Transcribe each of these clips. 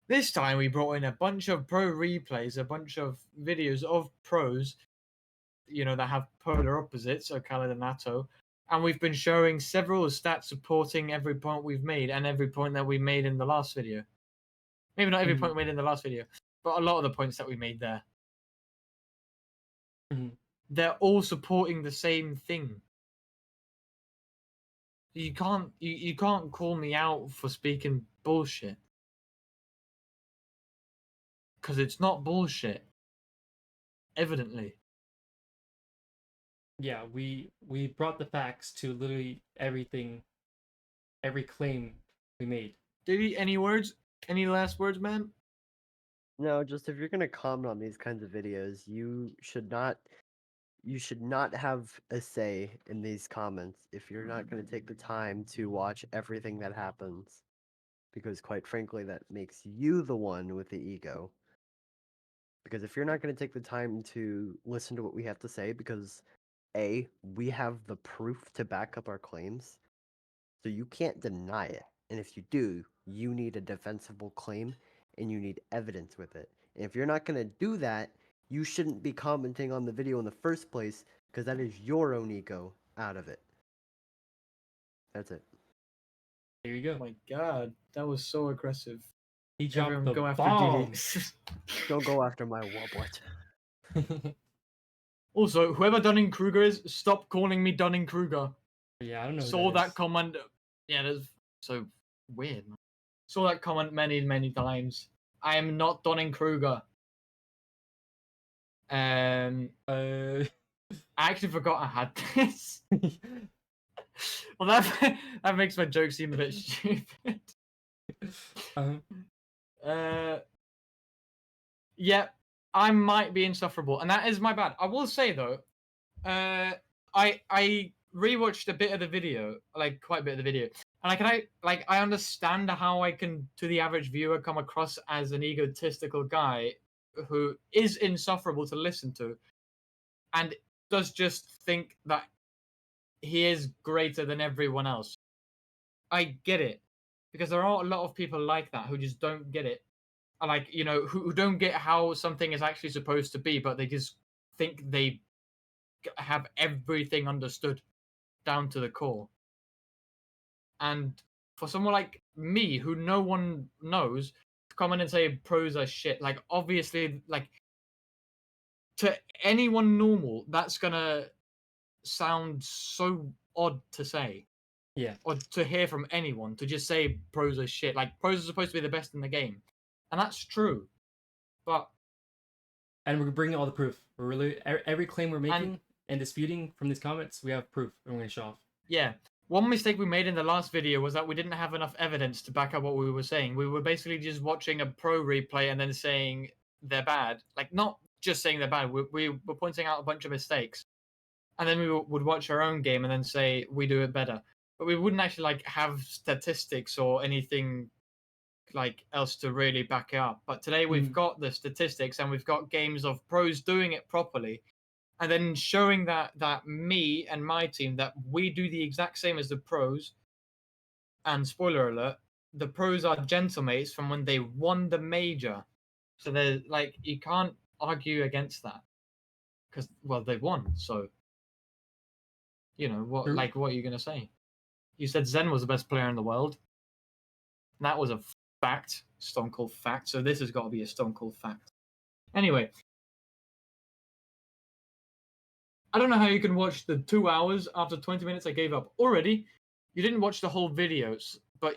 This time we brought in a bunch of pro replays, a bunch of videos of pros, that have polar opposites, oKhaliD and Atow, and we've been showing several stats supporting every point we've made and every point that we made in the last video. Maybe not every point we made in the last video, but a lot of the points that we made there. They're all supporting the same thing. You can't call me out for speaking bullshit. Because it's not bullshit. Evidently. Yeah, we brought the facts to literally everything, every claim we made. Did any words? Any last words, man? No, just if you're gonna comment on these kinds of videos, you should not have a say in these comments if you're not gonna take the time to watch everything that happens. Because quite frankly, that makes you the one with the ego. Because if you're not gonna take the time to listen to what we have to say, because A, we have the proof to back up our claims, so you can't deny it. And if you do, you need a defensible claim and you need evidence with it. And if you're not going to do that, you shouldn't be commenting on the video in the first place because that is your own ego out of it. That's it. There you go. Oh my god, that was so aggressive. He dropped Everyone the go after bomb. Don't go after my wobblet. Also, whoever Dunning-Kruger is, stop calling me Dunning-Kruger. Yeah, I don't know. Saw that comment. Yeah, that's so weird, man. Saw that comment many, many times. I am not Dunning-Kruger. I actually forgot I had this. Well, that makes my joke seem a bit stupid. Yeah, I might be insufferable, and that is my bad. I will say though, I rewatched a bit of the video, like quite a bit of the video, and I understand how I can, to the average viewer, come across as an egotistical guy who is insufferable to listen to, and does just think that he is greater than everyone else. I get it, because there are a lot of people like that who just don't get it, like, who don't get how something is actually supposed to be, but they just think they have everything understood down to the core. And for someone like me, who no one knows, to come in and say pros are shit, like, obviously, like, to anyone normal, that's gonna sound so odd to say. Yeah. Or to hear from anyone, to just say pros are shit. Like, pros are supposed to be the best in the game. And that's true. But... And we're bringing all the proof. We're really... Every claim we're making and disputing from these comments, we have proof. And we're going to show off. Yeah. One mistake we made in the last video was that we didn't have enough evidence to back up what we were saying. We were basically just watching a pro replay and then saying they're bad. Like, not just saying they're bad. We were pointing out a bunch of mistakes. And then we would watch our own game and then say we do it better. But we wouldn't actually, like, have statistics or anything, like, else to really back it up. But today we've got the statistics and we've got games of pros doing it properly. And then showing that me and my team, that we do the exact same as the pros. And spoiler alert, the pros are gentlemates from when they won the major. So they're like, you can't argue against that. Because, well, they won, so... what are you going to say? You said Zen was the best player in the world. And that was a fact. Stone cold fact. So this has got to be a stone cold fact. Anyway. I don't know how you can watch the 2 hours after 20 minutes I gave up. Already, you didn't watch the whole videos, but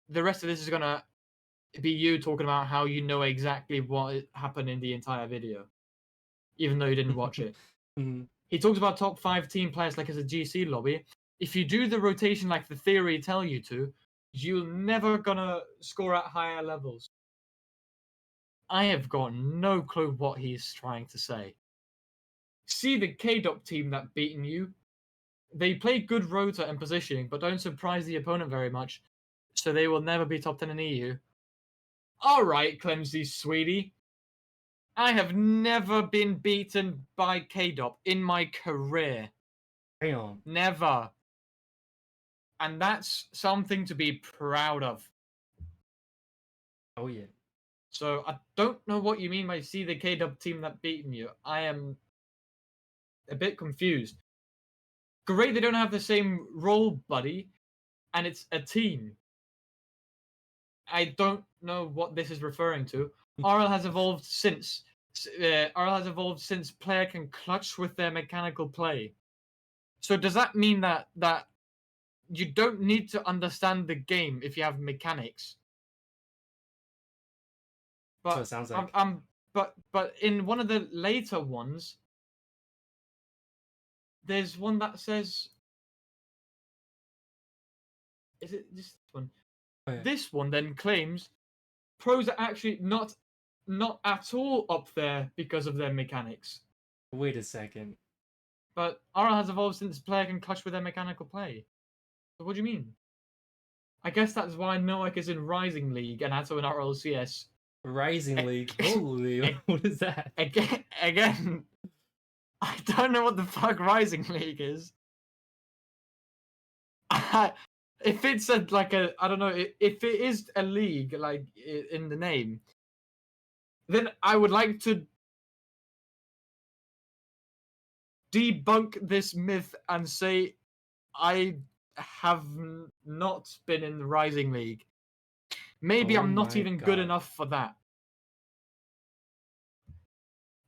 the rest of this is going to be you talking about how you know exactly what happened in the entire video, even though you didn't watch it. He talks about top 5 team players like it's a GC lobby. If you do the rotation like the theory tell you to, you're never going to score at higher levels. I have got no clue what he's trying to say. See the KDOP team that beaten you. They play good rota and positioning, but don't surprise the opponent very much, so they will never be top 10 in EU. Alright, Clemsy sweetie. I have never been beaten by KDOP in my career. Damn. Never. And that's something to be proud of. Oh, yeah. So I don't know what you mean by see the K-Dub team that beaten you. I am a bit confused. Great, they don't have the same role, buddy, and it's a team. I don't know what this is referring to. RL has evolved since. RL has evolved since player can clutch with their mechanical play. So does that mean that you don't need to understand the game if you have mechanics? That's what it sounds like. But in one of the later ones, there's one that says, is it this one? Oh, yeah. This one then claims pros are actually not at all up there because of their mechanics. Wait a second. But RL has evolved since player can clutch with their mechanical play. So what do you mean? I guess that's why Nowak is in Rising League and Atow in RLCS. Rising League. Holy, what is that? Again, I don't know what the fuck Rising League is. If it's I don't know, if it is a league like in the name, then I would like to debunk this myth and say I have not been in the Rising League. Maybe I'm not even good enough for that.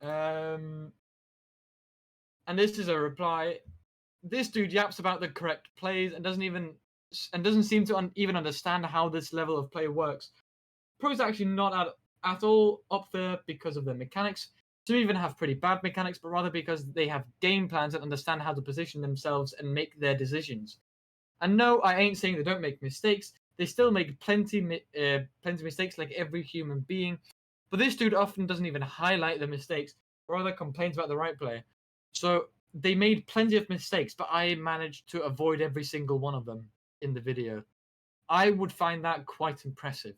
And this is a reply. This dude yaps about the correct plays and doesn't seem to even understand how this level of play works. Pros are actually not at all up there because of their mechanics. Some even have pretty bad mechanics, but rather because they have game plans and understand how to position themselves and make their decisions. And no, I ain't saying they don't make mistakes. They still make plenty mistakes like every human being. But this dude often doesn't even highlight the mistakes, or rather complains about the right player. So they made plenty of mistakes, but I managed to avoid every single one of them in the video. I would find that quite impressive.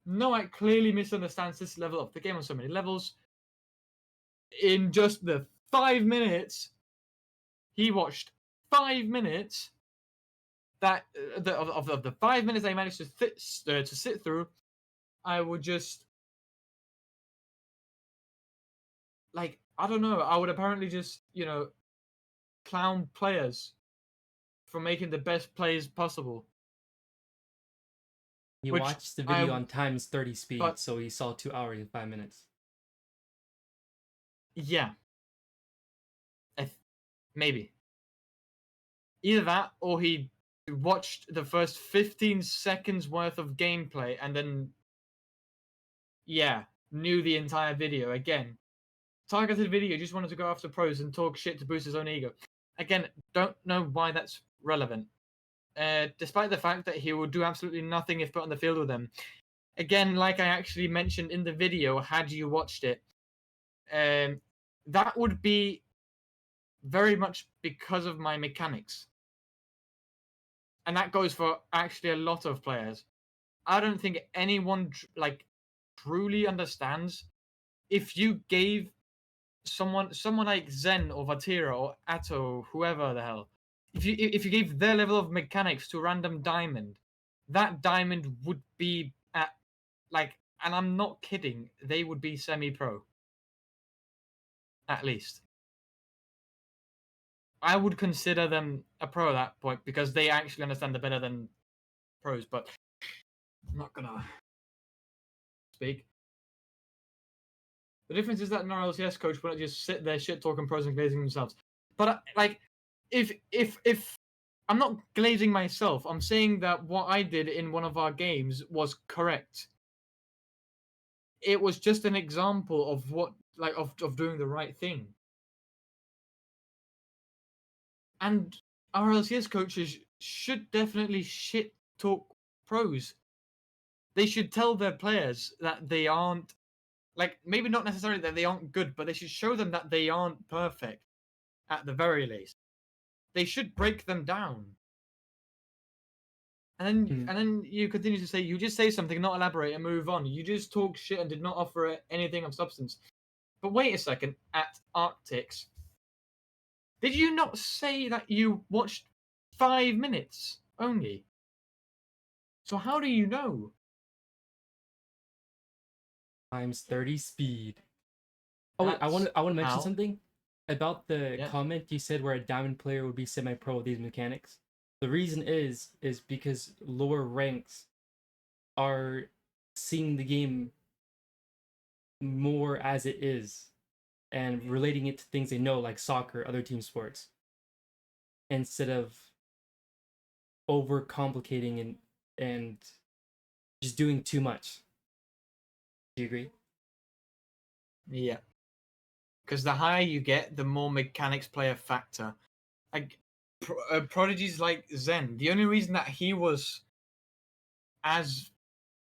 Nowak clearly misunderstands this level of the game on so many levels. In just the 5 minutes, he watched 5 minutes that of the 5 minutes I managed to sit through, I would just I don't know. I would apparently just clown players for making the best plays possible. You watched the video on times 30 speed, so he saw 2 hours and 5 minutes. Yeah. Maybe. Either that, or he watched the first 15 seconds worth of gameplay and then, knew the entire video. Again, targeted video, just wanted to go after pros and talk shit to boost his own ego. Again, don't know why that's relevant. Despite the fact that he will do absolutely nothing if put on the field with them. Again, like I actually mentioned in the video, had you watched it, that would be very much because of my mechanics. And that goes for actually a lot of players. I don't think anyone truly understands if you gave someone like Zen or Vatira or Atow, whoever the hell, if you gave their level of mechanics to a random diamond, that diamond would be at and I'm not kidding, they would be semi-pro. At least. I would consider them a pro at that point because they actually understand it better than pros, but I'm not gonna speak. The difference is that an RLCS coach wouldn't just sit there shit talking pros and glazing themselves. But if I'm not glazing myself, I'm saying that what I did in one of our games was correct. It was just an example of what of doing the right thing. And RLCS coaches should definitely shit talk pros. They should tell their players that they aren't maybe not necessarily that they aren't good, but they should show them that they aren't perfect at the very least. They should break them down. And then you continue to say, you just say something, not elaborate, and move on. You just talk shit and did not offer anything of substance. But wait a second, at Arctics, did you not say that you watched 5 minutes only? So how do you know? Times 30 speed. Oh wait, I want That's to mention how. something about the Yeah. comment you said where a diamond player would be semi-pro with these mechanics. The reason is because lower ranks are seeing the game more as it is and relating it to things they know, like soccer, other team sports, instead of overcomplicating and just doing too much. Do you agree? Yeah. Because the higher you get, the more mechanics play a factor. Like prodigies like Zen, the only reason that he was as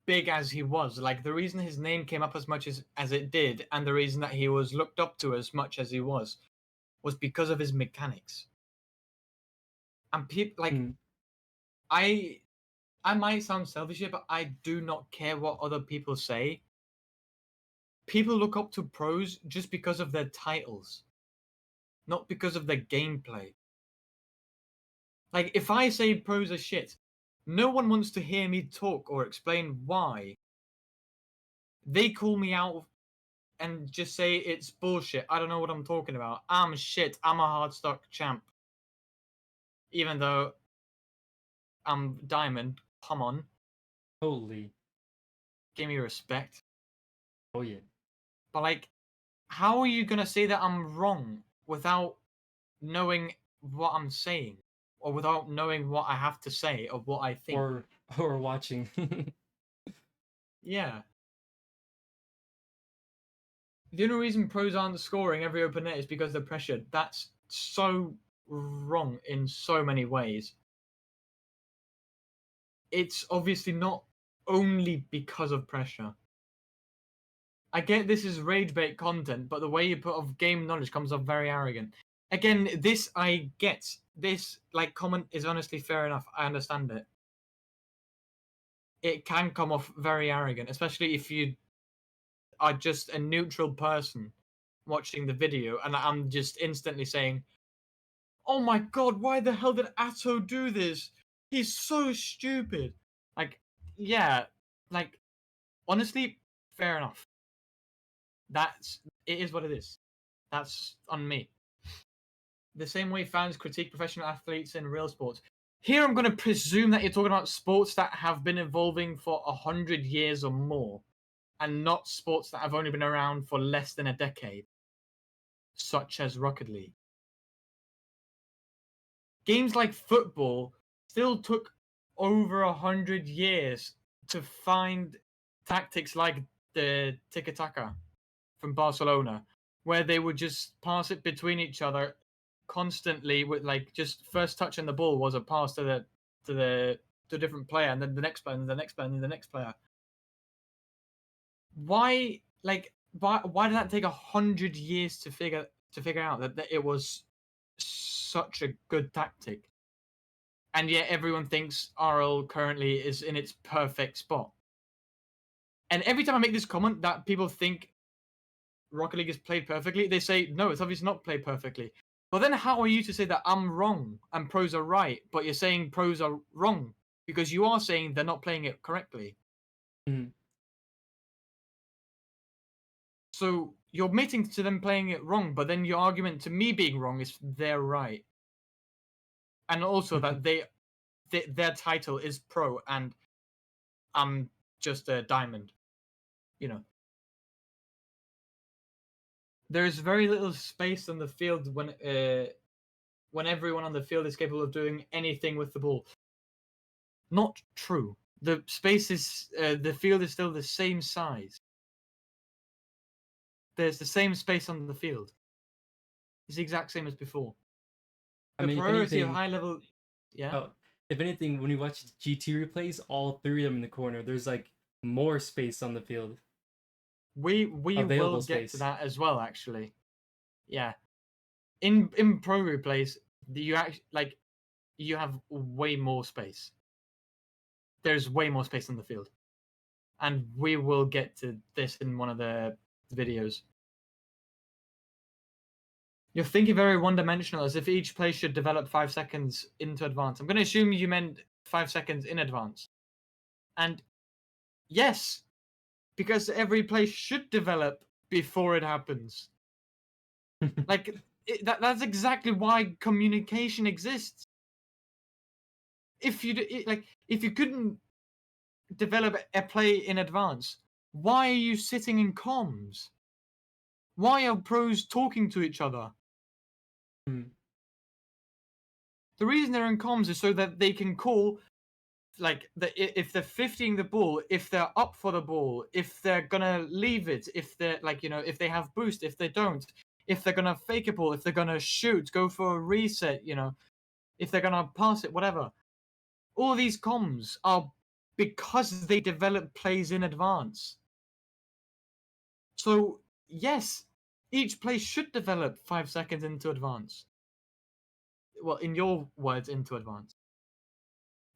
big as he was, like the reason his name came up as much as it did, and the reason that he was looked up to as much as he was because of his mechanics. And people like Mm. I might sound selfish here, but I do not care what other people say. People look up to pros just because of their titles, not because of their gameplay. Like, if I say pros are shit, no one wants to hear me talk or explain why. They call me out and just say it's bullshit. I don't know what I'm talking about. I'm shit. I'm a hard stock champ. Even though I'm diamond. Come on. Holy. Give me respect. Oh yeah. But, like, how are you going to say that I'm wrong without knowing what I'm saying? Or without knowing what I have to say or what I think? Or watching. Yeah. The only reason pros aren't scoring every open net is because they're pressured. That's so wrong in so many ways. It's obviously not only because of pressure. I get this is rage bait content, but the way you put off game knowledge comes off very arrogant. Again, this I get. This like comment is honestly fair enough. I understand it. It can come off very arrogant, especially if you are just a neutral person watching the video, and I'm just instantly saying, "Oh my god, why the hell did Atow do this? He's so stupid." Like, yeah, like honestly, fair enough. It is what it is. That's on me. The same way fans critique professional athletes in real sports. Here, I'm going to presume that you're talking about sports that have been evolving for 100 years or more, and not sports that have only been around for less than a decade, such as Rocket League. Games like football still took over 100 years to find tactics like the tiki-taka from Barcelona, where they would just pass it between each other constantly with like just first touching the ball was a pass to a different player, and then the next player, and the next player, and the next player. Why why did that take 100 years to figure out that it was such a good tactic? And yet everyone thinks RL currently is in its perfect spot. And every time I make this comment that people think Rocket League is played perfectly, they say, no, it's obviously not played perfectly. But then how are you to say that I'm wrong and pros are right, but you're saying pros are wrong? Because you are saying they're not playing it correctly. Mm. So you're admitting to them playing it wrong, but then your argument to me being wrong is they're right. And also that their title is pro and I'm just a diamond. You know. There's very little space on the field when everyone on the field is capable of doing anything with the ball. Not true. The space is the field is still the same size. There's the same space on the field. It's the exact same as before. I The mean, if priority of anything, high level, yeah. oh, if anything, when you watch GT replays, all three of them in the corner, there's like more space on the field. We will Available get to space. that as well, actually. Yeah. In pro replays, you actually like you have way more space. There's way more space on the field. And we will get to this in one of the videos. You're thinking very one-dimensional, as if each play should develop 5 seconds into advance. I'm going to assume you meant 5 seconds in advance. And yes, because every play should develop before it happens. Like that's exactly why communication exists. If you couldn't develop a play in advance, why are you sitting in comms? Why are pros talking to each other? The reason they're in comms is so that they can call, like, if they're 50ing the ball, if they're up for the ball, if they're gonna leave it, if they're if they have boost, if they don't, if they're gonna fake a ball, if they're gonna shoot, go for a reset, if they're gonna pass it, whatever. All these comms are because they develop plays in advance. So yes, each play should develop 5 seconds into advance. Well, in your words, into advance.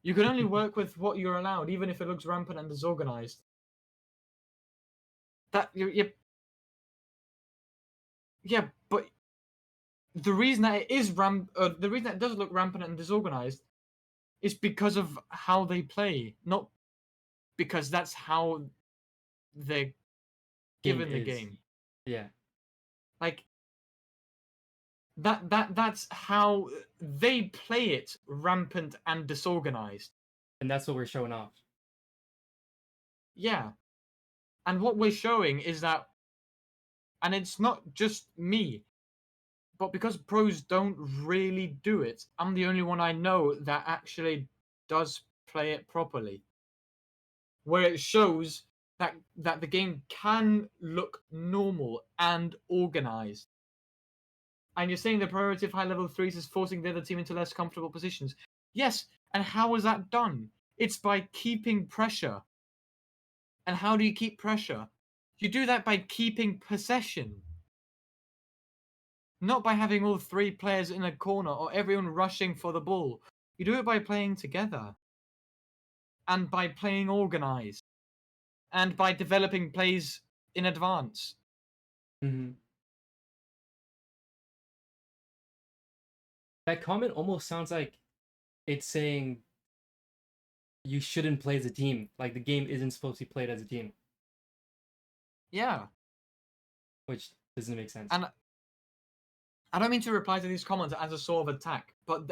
You can only work with what you're allowed, even if it looks rampant and disorganized. Yeah, but the reason that the reason that it does look rampant and disorganized is because of how they play, not because that's how they're given the game. Yeah. Like that's how they play it, rampant and disorganized. And that's what we're showing off. Yeah. And what we're showing is that, and it's not just me, but because pros don't really do it, I'm the only one I know that actually does play it properly. Where it shows that the game can look normal and organized. And you're saying the priority of high level threes is forcing the other team into less comfortable positions. Yes, and how is that done? It's by keeping pressure. And how do you keep pressure? You do that by keeping possession. Not by having all 3 players in a corner or everyone rushing for the ball. You do it by playing together. And by playing organized. And by developing plays in advance. That comment almost sounds like it's saying you shouldn't play as a team. Like the game isn't supposed to be played as a team. Yeah. Which doesn't make sense. And I don't mean to reply to these comments as a sort of attack, but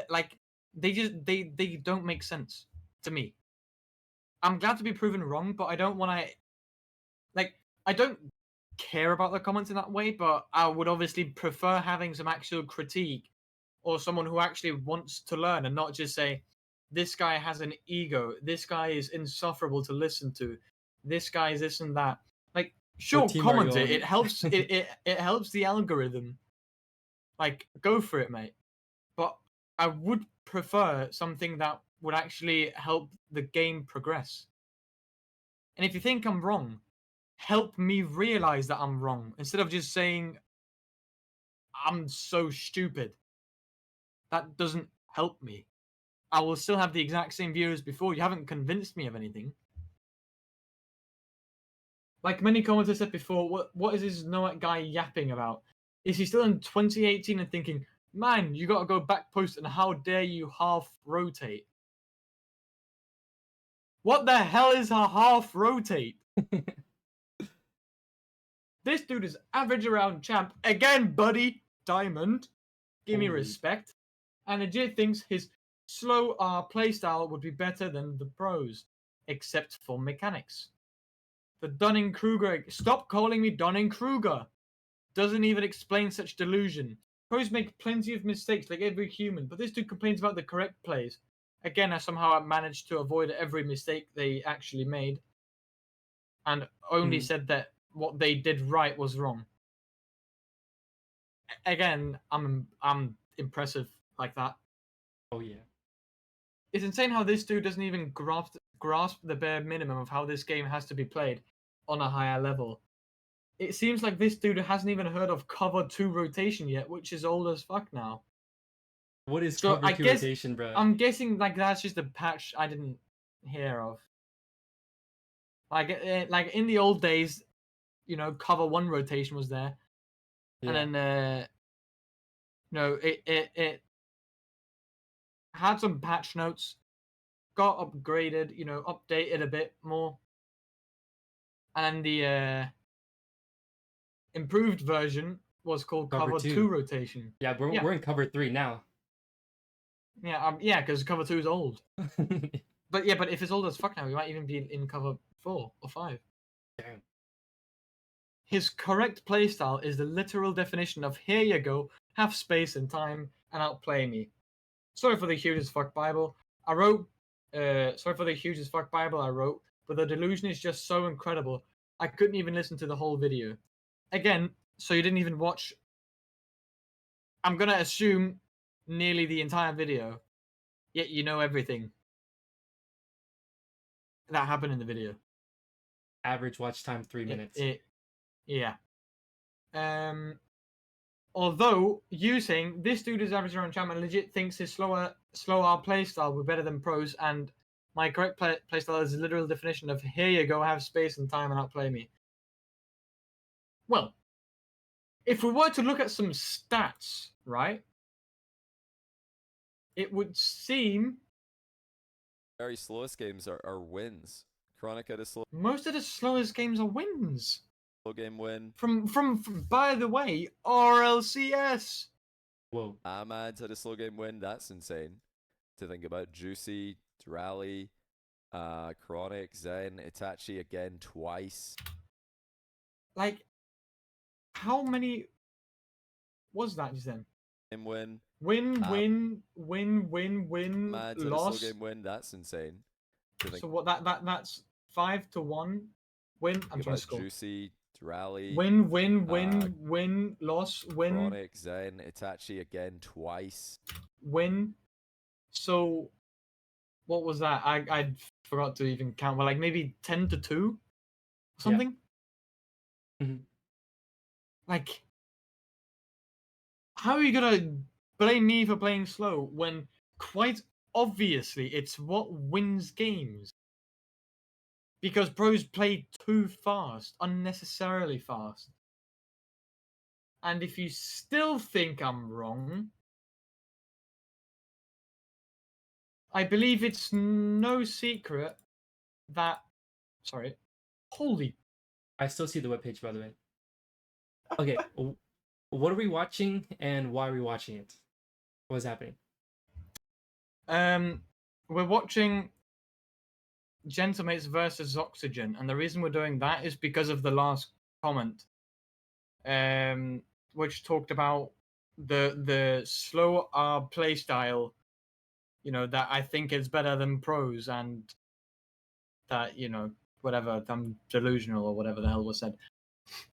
they don't make sense to me. I'm glad to be proven wrong, but I don't want to, I don't care about the comments in that way, but I would obviously prefer having some actual critique or someone who actually wants to learn and not just say, this guy has an ego, this guy is insufferable to listen to, this guy is this and that. Like, sure, comment it. It helps. it helps the algorithm. Like, go for it, mate. But I would prefer something that would actually help the game progress. And if you think I'm wrong, help me realize that I'm wrong instead of just saying I'm so stupid. That doesn't help me. I will still have the exact same view as before. You haven't convinced me of anything. Like many commenters said before, what is this Nowak guy yapping about? Is he still in 2018 and thinking, man, you got to go back post and how dare you half rotate? What the hell is a half rotate? This dude is average around champ. Again, buddy. Diamond. Give me respect. And legit thinks his slow playstyle would be better than the pros. Except for mechanics. The Dunning-Kruger. Stop calling me Dunning-Kruger. Doesn't even explain such delusion. Pros make plenty of mistakes like every human, but this dude complains about the correct plays. Again, I somehow managed to avoid every mistake they actually made. And only said that what they did right was wrong. Again, I'm impressive like that. Oh yeah. It's insane how this dude doesn't even grasp the bare minimum of how this game has to be played on a higher level. It seems like this dude hasn't even heard of cover 2 rotation yet, which is old as fuck now. What is cover 2 rotation, bro? I'm guessing like that's just a patch I didn't hear of. Like in the old days, cover 1 rotation was there, and then it had some patch notes. got upgraded, updated a bit more. And the improved version was called Cover Cover 2 two. rotation. Yeah, we're in cover 3 now. Yeah, because Cover 2 is old. But if it's old as fuck now, we might even be in Cover 4 or 5. Damn. His correct playstyle is the literal definition of here you go, have space and time, and outplay me. Sorry for the huge as fuck Bible. I wrote, sorry for the huge as fuck Bible I wrote, but the delusion is just so incredible, I couldn't even listen to the whole video. Again, so you didn't even watch, I'm gonna assume, nearly the entire video, yet you know everything that happened in the video. Average watch time 3 minutes. Yeah. Although you saying this dude is average around champ and legit thinks his slower playstyle will be better than pros, and my correct playstyle is the literal definition of here you go, have space and time and outplay me. Well, if we were to look at some stats, right, it would seem Very slowest games are wins. Chronic had a slow most of the slowest games are wins. game win. From by the way, RLCS. Whoa. Ahmad's had a slow game win. That's insane to think about. Juicy, Rally, Chronic, Zen, Itachi again twice. Like, how many was that just then? Game win. Win, Ahmad's had a loss. slow game win. That's insane. To think So what that's 5-1 win. I'm trying to about score. Juicy, Rally, Win, loss, win, Chronic, Zen, Itachi again twice. win. So what was that? I forgot to even count. Well, like maybe 10-2 something. Mhm. Like, how are you gonna blame me for playing slow when quite obviously it's what wins games? Because pros play too fast, unnecessarily fast. And if you still think I'm wrong, I believe it's no secret that. Sorry. Holy. I still see the webpage, by the way. Okay, what are we watching and why are we watching it? What's happening? We're watching Gentlemates versus Oxygen, and the reason we're doing that is because of the last comment, which talked about the slow play style, that I think is better than pros, and that whatever, I'm delusional or whatever the hell was said.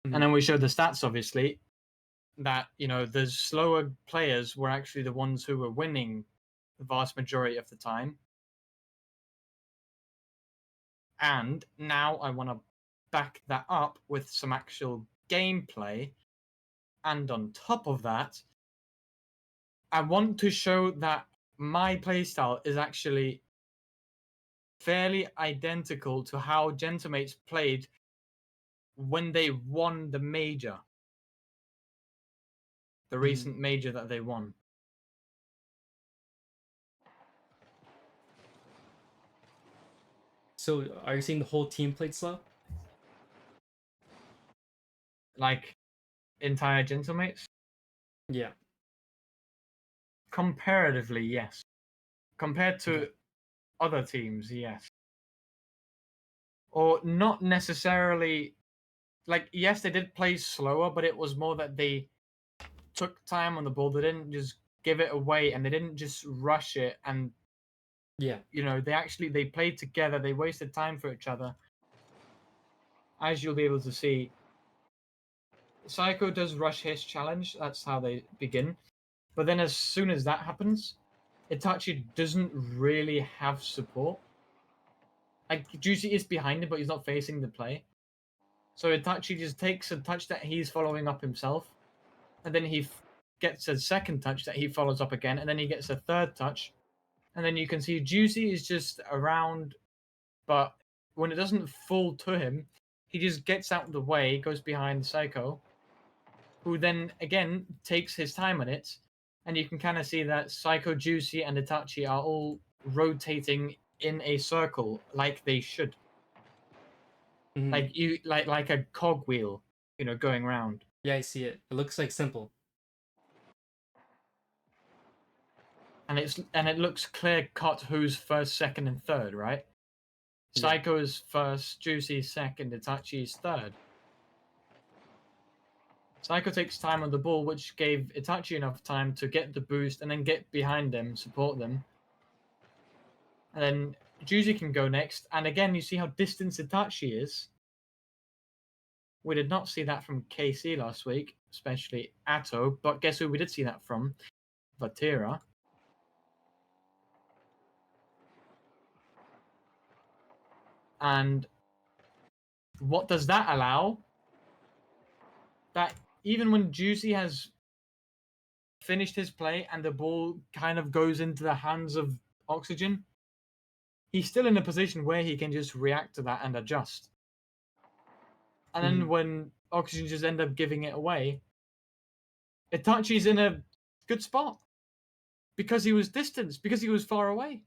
And then we showed the stats, obviously, that the slower players were actually the ones who were winning the vast majority of the time. And now I want to back that up with some actual gameplay. And on top of that, I want to show that my playstyle is actually fairly identical to how Gentlemates played when they won the major. The recent major that they won. So, are you saying the whole team played slow? Like, entire Gentlemates? Yeah. Comparatively, yes. Compared to other teams, yes. Or not necessarily. Like, yes, they did play slower, but it was more that they took time on the ball. They didn't just give it away, and they didn't just rush it. And Yeah. they played together. They wasted time for each other. As you'll be able to see, Psycho does rush his challenge. That's how they begin. But then as soon as that happens, Itachi doesn't really have support. Like, Juicy is behind him, but he's not facing the play. So Itachi just takes a touch that he's following up himself, and then he gets a second touch that he follows up again, and then he gets a third touch. And then you can see Juicy is just around, but when it doesn't fall to him, he just gets out of the way, goes behind Psycho, who then, again, takes his time on it. And you can kind of see that Psycho, Juicy, and Itachi are all rotating in a circle like they should. Mhm. Like a cogwheel, going round. Yeah, I see it. It looks like simple. And it looks clear cut who's first, second, and third, right? Yeah. Psycho is first, Juicy second, Itachi is third. Psycho takes time on the ball, which gave Itachi enough time to get the boost and then get behind them, support them. And then Juicy can go next. And again, you see how distant Itachi is. We did not see that from KC last week, especially Atow. But guess who we did see that from? Vatira. And what does that allow? That even when Juicy has finished his play and the ball kind of goes into the hands of Oxygen, he's still in a position where he can just react to that and adjust. And then when Oxygen just end up giving it away, Itachi's in a good spot because he was distanced, because he was far away,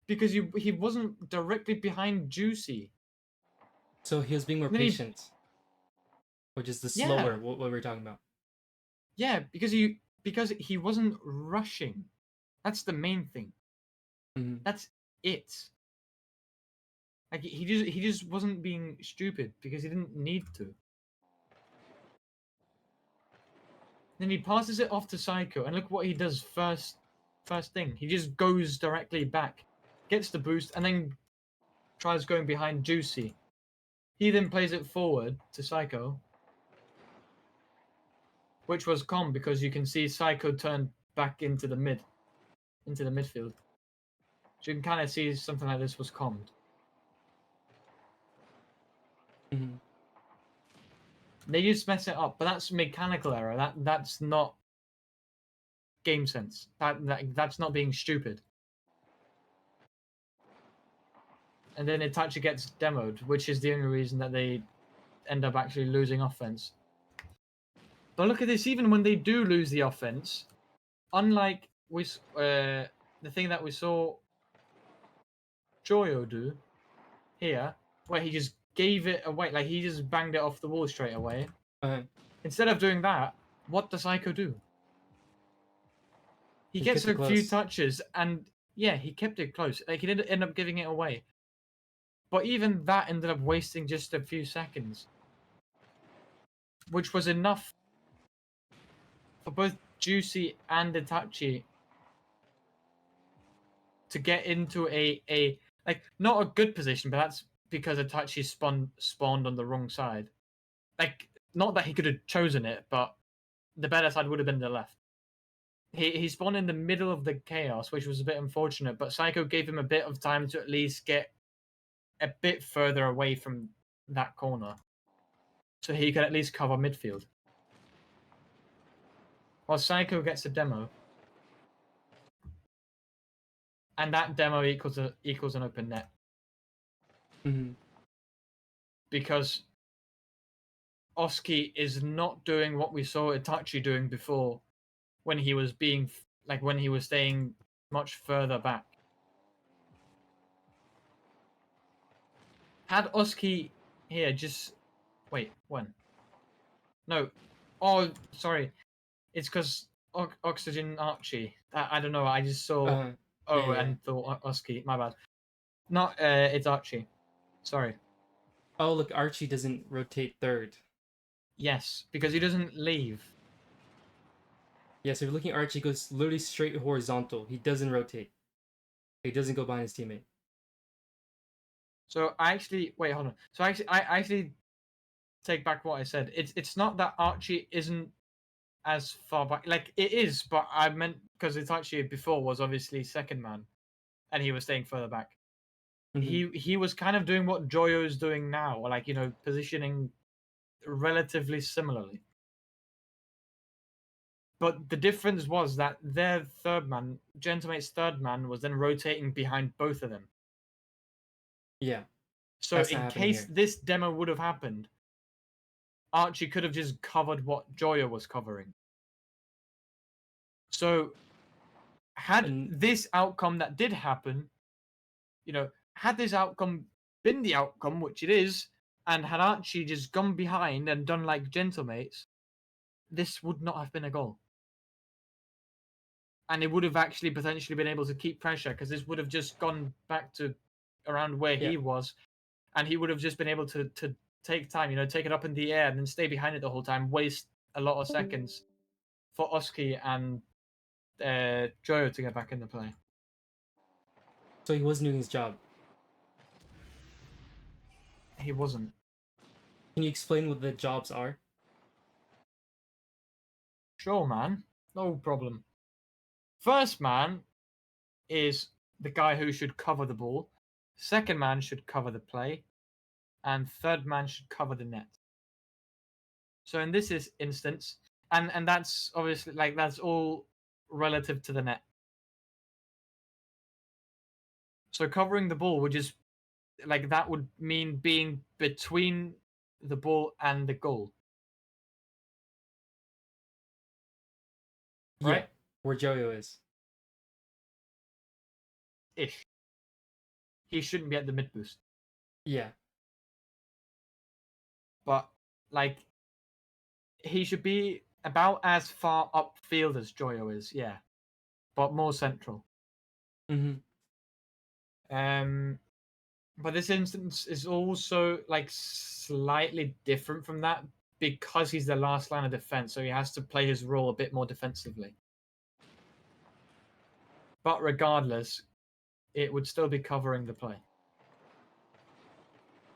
because he wasn't directly behind Juicy. So he was being more Then he- patient, which is the slower what we're talking about. Yeah, because he wasn't rushing. That's the main thing. That's it. Like he just wasn't being stupid because he didn't need to. Then he passes it off to Psycho, and look what he does first thing. He just goes directly back, gets the boost, and then tries going behind Juicy. He then plays it forward to Psycho, which was calm because you can see Psycho turn back into the midfield. So you can kind of see something like this was calmed. They just mess it up, but that's mechanical error. That's not game sense. That's not being stupid. And then Itachi gets demoed, which is the only reason that they end up actually losing offense. But look at this, even when they do lose the offense, unlike the thing that we saw Joyo do here, where he just gave it away, like he just banged it off the wall straight away. Instead of doing that, what does Psycho do? He gets a few touches, and yeah, he kept it close. Like he didn't end up giving it away. But even that ended up wasting just a few seconds, which was enough for both Juicy and Itachi to get into a like not a good position, but that's because Itachi spawned on the wrong side. Like, not that he could have chosen it, but the better side would have been the left. He spawned in the middle of the chaos, which was a bit unfortunate, but Psycho gave him a bit of time to at least get a bit further away from that corner, so he could at least cover midfield. While Psycho gets a demo, and that demo equals an open net. Because Oski is not doing what we saw Itachi doing before, when he was staying much further back. Had Oski here just wait, when? No. Oh, sorry. It's because Oxygen Archie. I don't know. I just saw and thought Oski. My bad. Not it's Archie. Sorry. Oh, look, Archie doesn't rotate third. Yes, because he doesn't leave. Yeah, so if you're looking at Archie, he goes literally straight horizontal. He doesn't rotate. He doesn't go behind his teammate. So I actually wait, hold on. So I actually take back what I said. It's not that Archie isn't as far back. Like it is, but I meant because Itachi before was obviously second man, and he was staying further back. He was kind of doing what Joyo's doing now, like positioning relatively similarly. But the difference was that their third man, Gentleman's third man, was then rotating behind both of them. Yeah. So in case this demo would have happened, Archie could have just covered what Joyo was covering. So had this outcome that did happen, had this outcome been the outcome, which it is, and had Archie just gone behind and done like gentlemates, this would not have been a goal. And it would have actually potentially been able to keep pressure, because this would have just gone back to around where he was, and he would have just been able to take time, take it up in the air and then stay behind it the whole time, waste a lot of seconds for Oski and Joyo to get back into play. So he wasn't doing his job. He wasn't. Can you explain what the jobs are? Sure, man. No problem. First man is the guy who should cover the ball. Second man should cover the play. And third man should cover the net. So in this instance, and that's obviously that's all relative to the net. So covering the ball would just that would mean being between the ball and the goal. Right? Yeah, where Joyo is. Ish. He shouldn't be at the mid boost. Yeah. But he should be about as far upfield as Joyo is, yeah. But more central. Mm-hmm. But this instance is also slightly different from that because he's the last line of defense, so he has to play his role a bit more defensively. But regardless, it would still be covering the play.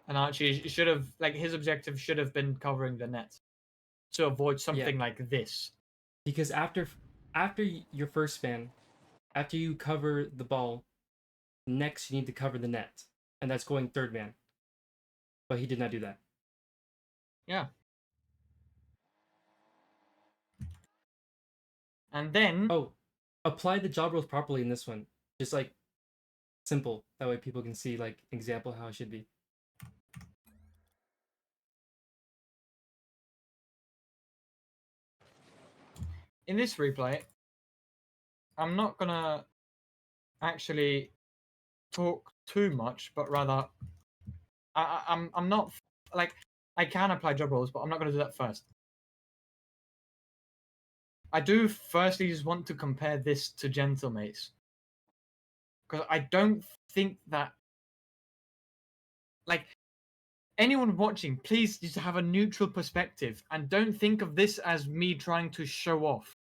And Archie should have his objective should have been covering the net to avoid something like this. Because after your first span, after you cover the ball, next you need to cover the net, and that's going third man. But he did not do that. Yeah. And then apply the job roles properly in this one. Just simple. That way people can see example how it should be. In this replay, I'm not gonna actually talk too much, but rather I'm not I can apply job roles, but I'm not gonna do that first. I do firstly just want to compare this to Gentlemates, because I don't think that anyone watching, please just have a neutral perspective and don't think of this as me trying to show off.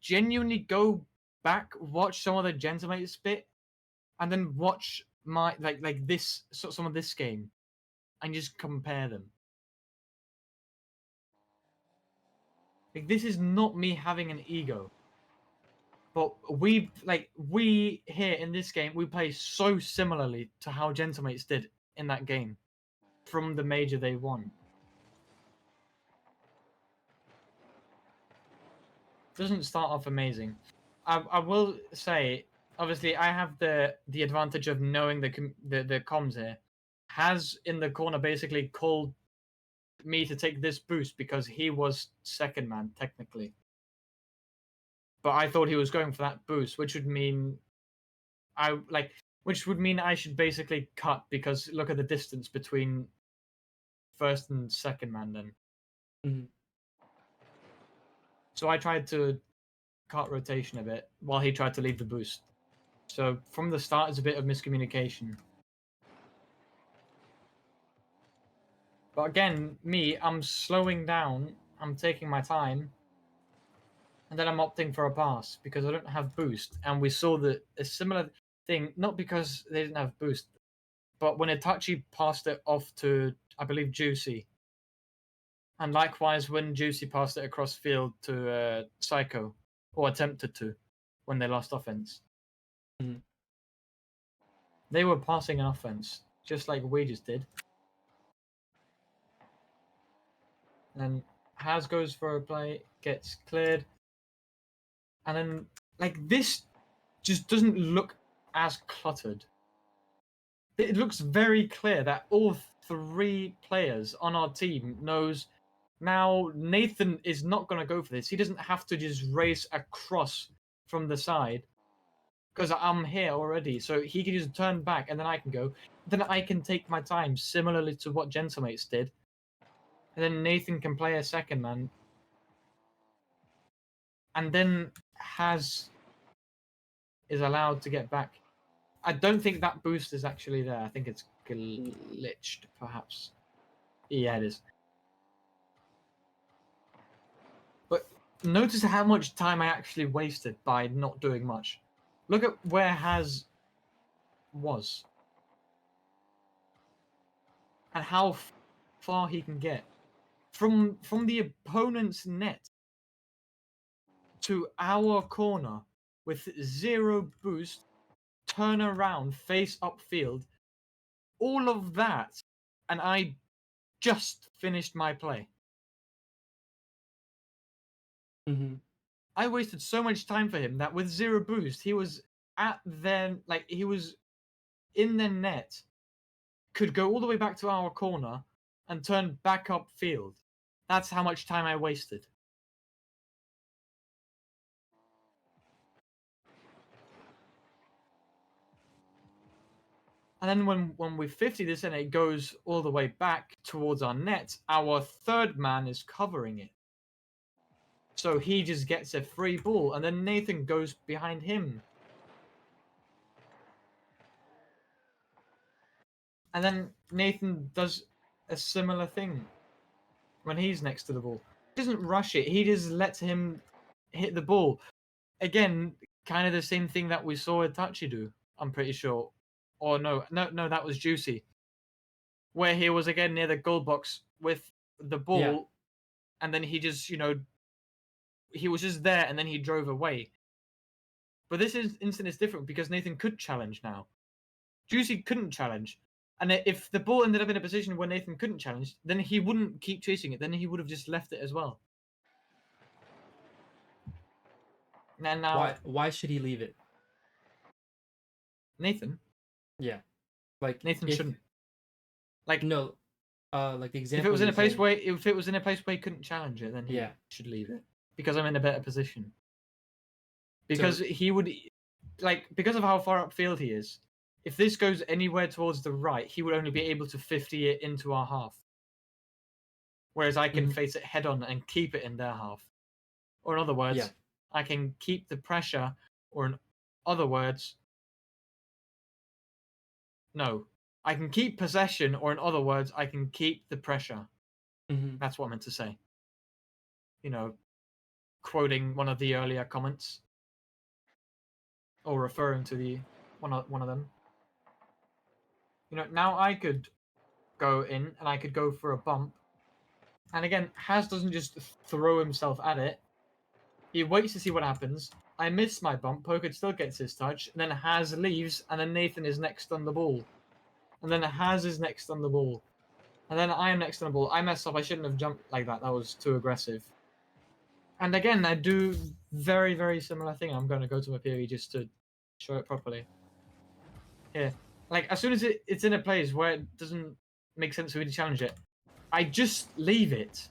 Genuinely go back, watch some of the Gentlemates bit, and then watch my some of this game, and just compare them. This is not me having an ego, but we here in this game we play so similarly to how Gentlemates did in that game from the major they won. Doesn't start off amazing. I will say, obviously, I have the advantage of knowing the comms here. Has in the corner basically called me to take this boost because he was second man technically, but I thought he was going for that boost, which would mean I should basically cut, because look at the distance between first and second man then. Mm-hmm. So I tried to cut rotation a bit while he tried to lead the boost. So from the start, it's a bit of miscommunication. But again, I'm slowing down, I'm taking my time, and then I'm opting for a pass because I don't have boost. And we saw a similar thing, not because they didn't have boost, but when Itachi passed it off to, I believe, Juicy. And likewise, when Juicy passed it across field to Psycho, or attempted to, when they lost offense. Mm-hmm. They were passing an offense, just like we just did. And Has goes for a play, gets cleared. And then, this just doesn't look as cluttered. It looks very clear that all three players on our team knows now Nathan is not going to go for this. He doesn't have to just race across from the side because I'm here already. So he can just turn back, and then I can go. Then I can take my time, similarly to what Gentlemates did. And then Nathan can play a second man. And then is allowed to get back. I don't think that boost is actually there. I think it's glitched, perhaps. Yeah, it is. But notice how much time I actually wasted by not doing much. Look at where Has was. And how far he can get. From the opponent's net to our corner with 0 boost, turn around, face upfield, all of that, and I just finished my play. Mm-hmm. I wasted so much time for him that with 0 boost, he was he was in the net, could go all the way back to our corner and turn back upfield. That's how much time I wasted. And then when we 50 this and it goes all the way back towards our net, our third man is covering it. So he just gets a free ball, and then Nathan goes behind him. And then Nathan does a similar thing when he's next to the ball. He doesn't rush it, he just lets him hit the ball. Again, kind of the same thing that we saw Itachi do, I'm pretty sure. Or no, that was Juicy. Where he was again near the goal box with the ball, Yeah. and then he just, he was just there and then he drove away. But this instant is different because Nathan could challenge now. Juicy couldn't challenge. And if the ball ended up in a position where Nathan couldn't challenge, then he wouldn't keep chasing it. Then he would have just left it as well. And now Why should he leave it? Nathan? Yeah. Like Nathan shouldn't. No. Like the example. If it was in a place saying, where he couldn't challenge it, then he Yeah. should leave it. Because I'm in a better position. Because he would, because of how far upfield he is, if this goes anywhere towards the right, he would only be able to 50 it into our half. Whereas I can face it head on and keep it in their half. Or in other words, I can keep the pressure, or in other words, no. I can keep possession, or in other words, I can keep the pressure. Mm-hmm. That's what I meant to say. Quoting one of the earlier comments. Or referring to one of them. Now I could go in and I could go for a bump. And again, Has doesn't just throw himself at it. He waits to see what happens. I miss my bump. Poker still gets his touch. And then Has leaves. And then Nathan is next on the ball. And then Has is next on the ball. And then I am next on the ball. I messed up. I shouldn't have jumped like that. That was too aggressive. And again, I do very, very similar thing. I'm going to go to my POV just to show it properly. Here. As soon as it's in a place where it doesn't make sense for me to challenge it, I just leave it.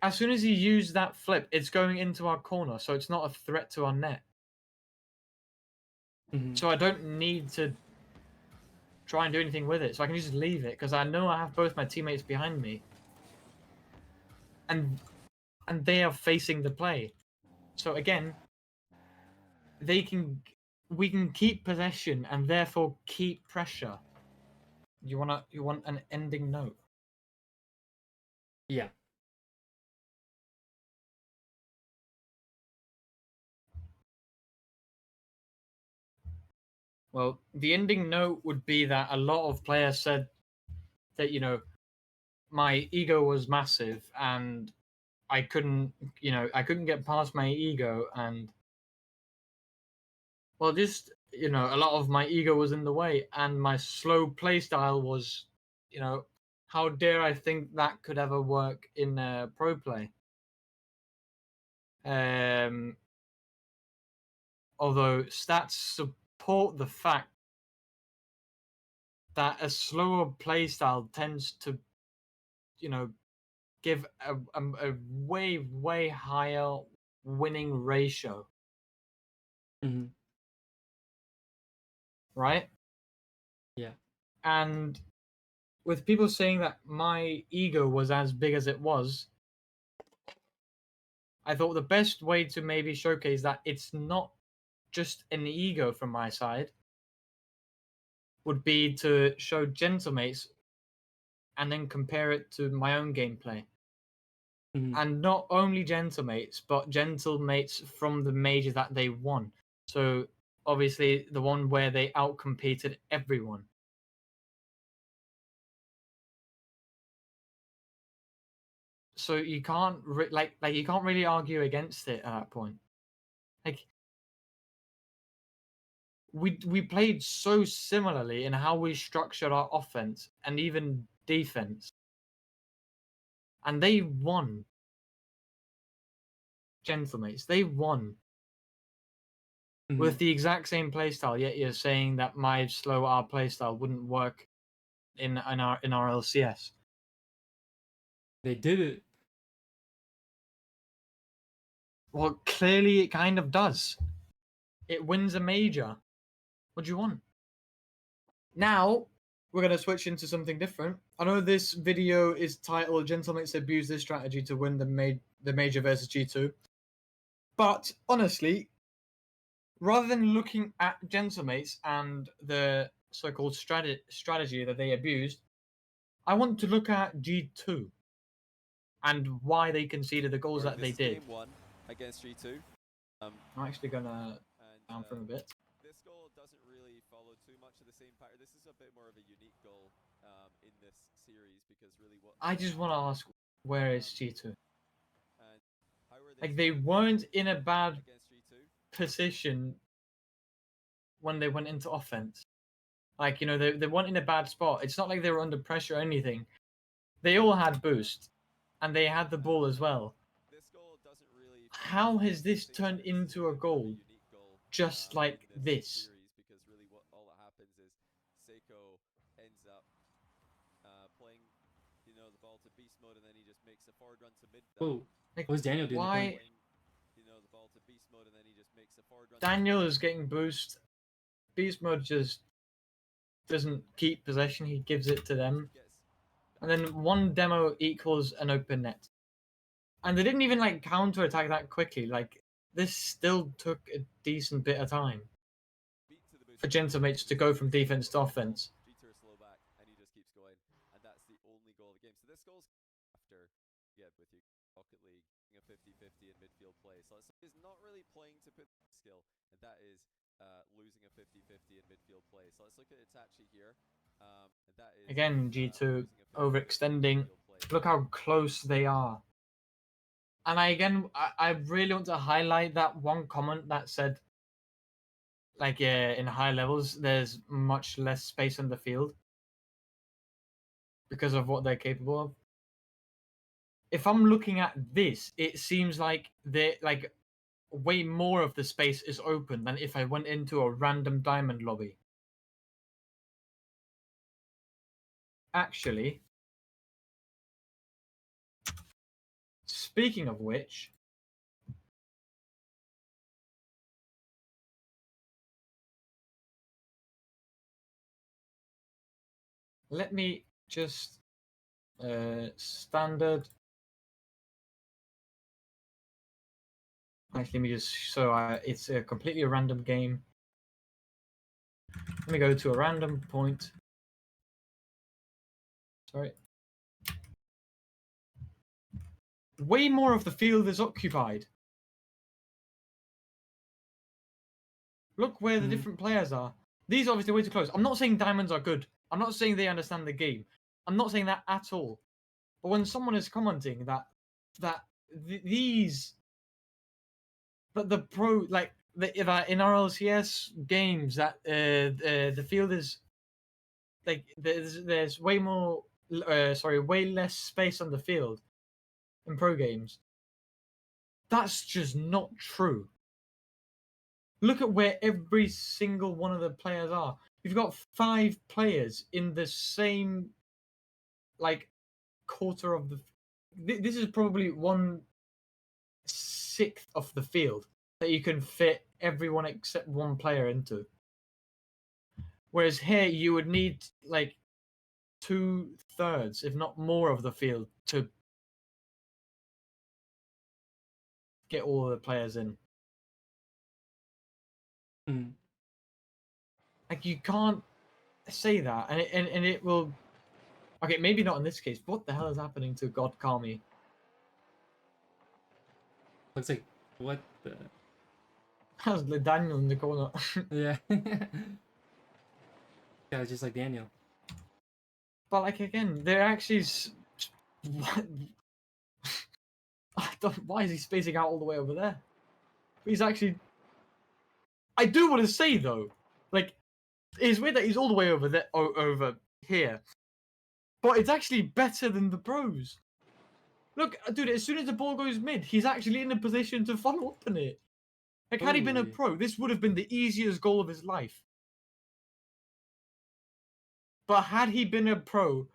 As soon as you use that flip, it's going into our corner, so it's not a threat to our net. Mm-hmm. So I don't need to try and do anything with it. So I can just leave it, because I know I have both my teammates behind me. And they are facing the play. So again, we can keep possession and therefore keep pressure. You want an ending note? Yeah. Well, the ending note would be that a lot of players said that, my ego was massive and I couldn't get past my ego, and well, just, a lot of my ego was in the way, and my slow play style was, how dare I think that could ever work in pro play? Although stats support the fact that a slower playstyle tends to, give a way, way higher winning ratio. Mhm. Right? Yeah. And with people saying that my ego was as big as it was, I thought the best way to maybe showcase that it's not just an ego from my side would be to show Gentlemates and then compare it to my own gameplay. Mhm. And not only Gentlemates, but Gentlemates from the major that they won. So obviously the one where they outcompeted everyone. So you can't you can't really argue against it at that point. Like we played so similarly in how we structured our offense and even defense, and they won. Gentlemates, they won with Mhm. the exact same playstyle. Yet you're saying that my slow R playstyle wouldn't work in our RLCS. They did it. Well, clearly it kind of does. It wins a major. What do you want? Now, we're going to switch into something different. I know this video is titled Gentlemates Abuse This Strategy to Win the Major versus G2. But, honestly, rather than looking at Gentlemates and the so-called strategy that they abused, I want to look at G2 and why they conceded the goals that they did. Game 1 against G2. I'm actually going to And down from a bit. this goal doesn't really follow too much of the same pattern. This is a bit more of a unique goal in this series because really what I just want to ask, where is G2? and how are Like, they weren't in a bad against G2? position when they went into offense. Like, you know, they weren't in a bad spot. It's not like they were under pressure or anything. They all had boost, and they had the ball as well. This goal doesn't really How has this turned into a goal just like this? series because really what all that happens is Seiko ends up playing the ball to beast mode and then he just makes a forward run to mid. Oh, Like, what's Daniel doing? why? The ball to beast mode and then he just makes a forward run. Daniel is getting boost. Beast mode just doesn't keep possession. He gives it to them. And then one demo equals an open net. And they didn't even like counter attack that quickly. Like, this still took a decent bit of time for Gentlemates to go from defense to offense. G2 are slow back and he just keeps going, and that's the only goal of the game. So this goal's after with you Rocket League a 50-50 in midfield play. So is not really playing to put skill, and that is losing a 50-50 in midfield play. So let's look at Itachi here. And that is Again, G2 overextending. Look how close they are. And I really want to highlight that one comment that said, like, in high levels, there's much less space on the field because of what they're capable of. If I'm looking at this, it seems like way more of the space is open than if I went into a random diamond lobby. Actually, speaking of which, let me just standard. Actually, let me just it's a completely random game. Let me go to a random point. Sorry. Way more of the field is occupied. Look where the different players are. These are obviously way too close. I'm not saying diamonds are good. I'm not saying they understand the game. I'm not saying that at all. But when someone is commenting that the pro that in RLCS games that the field is like there's way more way less space on the field in pro games. That's just not true. Look at where every single one of the players are. You've got 5 players in the same quarter of the. This is probably 1/6 1/6 of the field that you can fit everyone except one player into. Whereas here you would need like 2/3, if not more, of the field to get all of the players in. Mm. Like you can't say that, and it will. Okay, maybe not in this case. What the hell is happening to God Kami? Looks like what the How's Daniel in the corner? yeah. Yeah, just like Daniel. But like again, they're actually. What? I don't. Why is he spacing out all the way over there? He's actually. I do want to say though, like, it's weird that he's all the way over there, over here, but it's actually better than the pros. Look, dude, as soon as the ball goes mid, he's actually in a position to follow up on it. Like, had he been a Holy. pro, this would have been the easiest goal of his life. But had he been a pro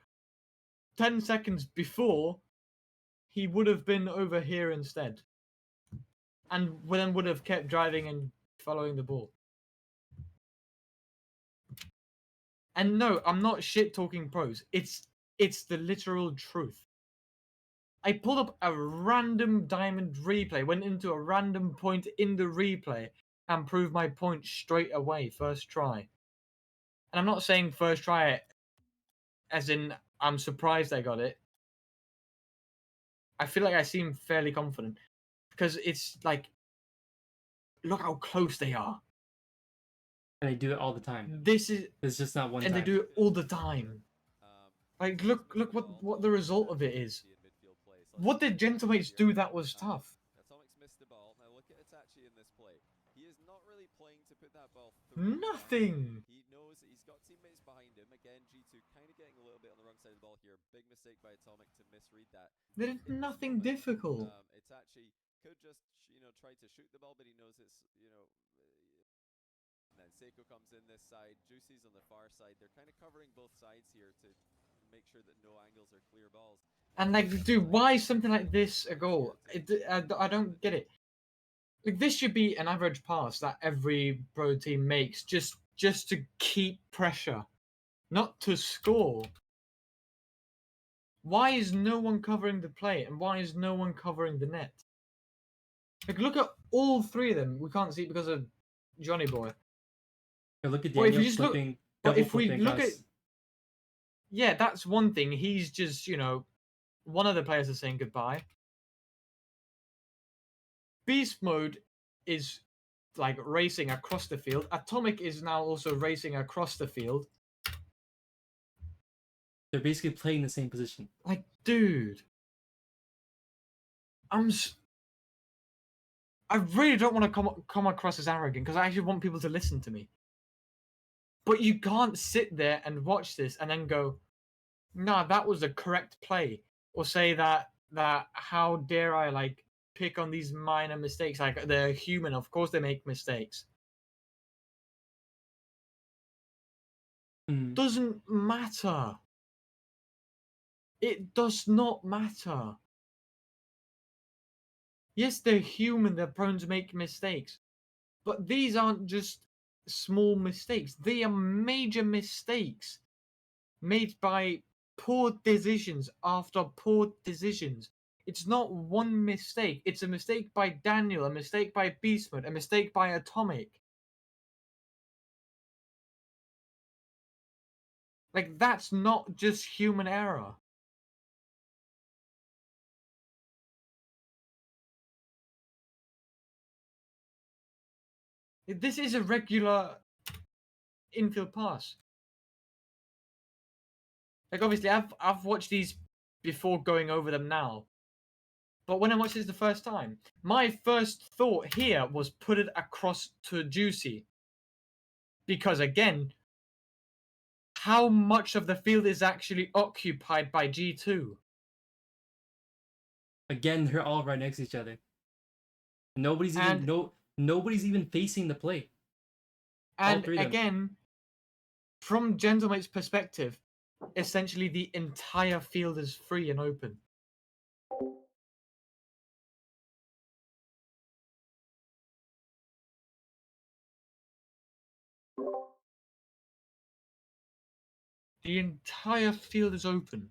10 seconds before, he would have been over here instead. And then would have kept driving and following the ball. And no, I'm not shit talking pros. It's the literal truth. I pulled up a random diamond replay, went into a random point in the replay, and proved my point straight away, first try. And I'm not saying first try as in I'm surprised I got it. I feel like I seem fairly confident because it's like, look how close they are. And they do it all the time. This is, It's just not one and time. they do it all the time. Like, look what the result of it is. What did Gentlemates do that was tough? Atomic's missed the ball. Now look at Itachi in this play. He is not really playing to put that ball through. Nothing. He knows that he's got teammates behind him. Again, G2 kind of getting a little bit on the wrong side of the ball here. Big mistake by Atomic to misread that. There's In this nothing moment, difficult. Itachi could just, try to shoot the ball, but he knows it's, and then Seiko comes in this side. Juicy's on the far side. They're kind of covering both sides here to make sure that no angles are clear balls. And like, dude, why is something like this a goal? I don't get it. Like, this should be an average pass that every pro team makes just to keep pressure, not to score. Why is no one covering the play, and why is no one covering the net? Like, look at all three of them. We can't see it because of Johnny Boy. Or look at Well, if Daniel you just look- flipping, but double if we flipping look us. at- Yeah, that's one thing. He's just, one of the players is saying goodbye. Beast mode is like racing across the field. Atomic is now also racing across the field. They're basically playing the same position. Like, dude, I really don't want to come across as arrogant because I actually want people to listen to me. But you can't sit there and watch this and then go, "Nah, that was the correct play," or say that how dare I like pick on these minor mistakes? Like, they're human, of course they make mistakes. Mm. Doesn't matter. It does not matter. Yes, they're human, they're prone to make mistakes. But these aren't just small mistakes. They are major mistakes made by poor decisions after poor decisions. It's not one mistake. It's a mistake by Daniel, a mistake by Beastman, a mistake by Atomic. Like, that's not just human error. This is a regular infield pass. Like, obviously, I've watched these before going over them now. But when I watched this the first time, my first thought here was put it across to Juicy. Because again, how much of the field is actually occupied by G2? Again, they're all right next to each other. Nobody's even And- nobody's even facing the play. And three of them. again, from Gentlemate's perspective, essentially the entire field is free and open. The entire field is open.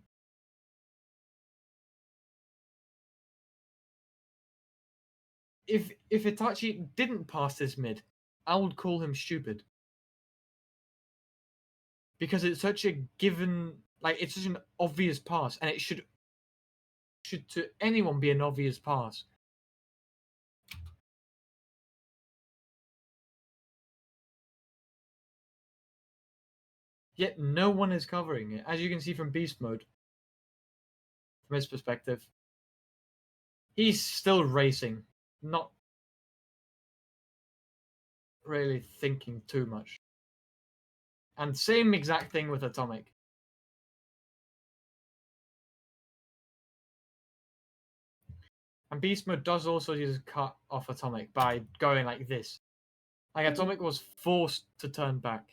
If Itachi didn't pass this mid, I would call him stupid. Because it's such a given, like it's such an obvious pass, and it should to anyone be an obvious pass. Yet no one is covering it, as you can see from beast mode. From his perspective, he's still racing, not really thinking too much. And same exact thing with Atomic. And beast mode does also just cut off Atomic by going like this. Like Atomic was forced to turn back.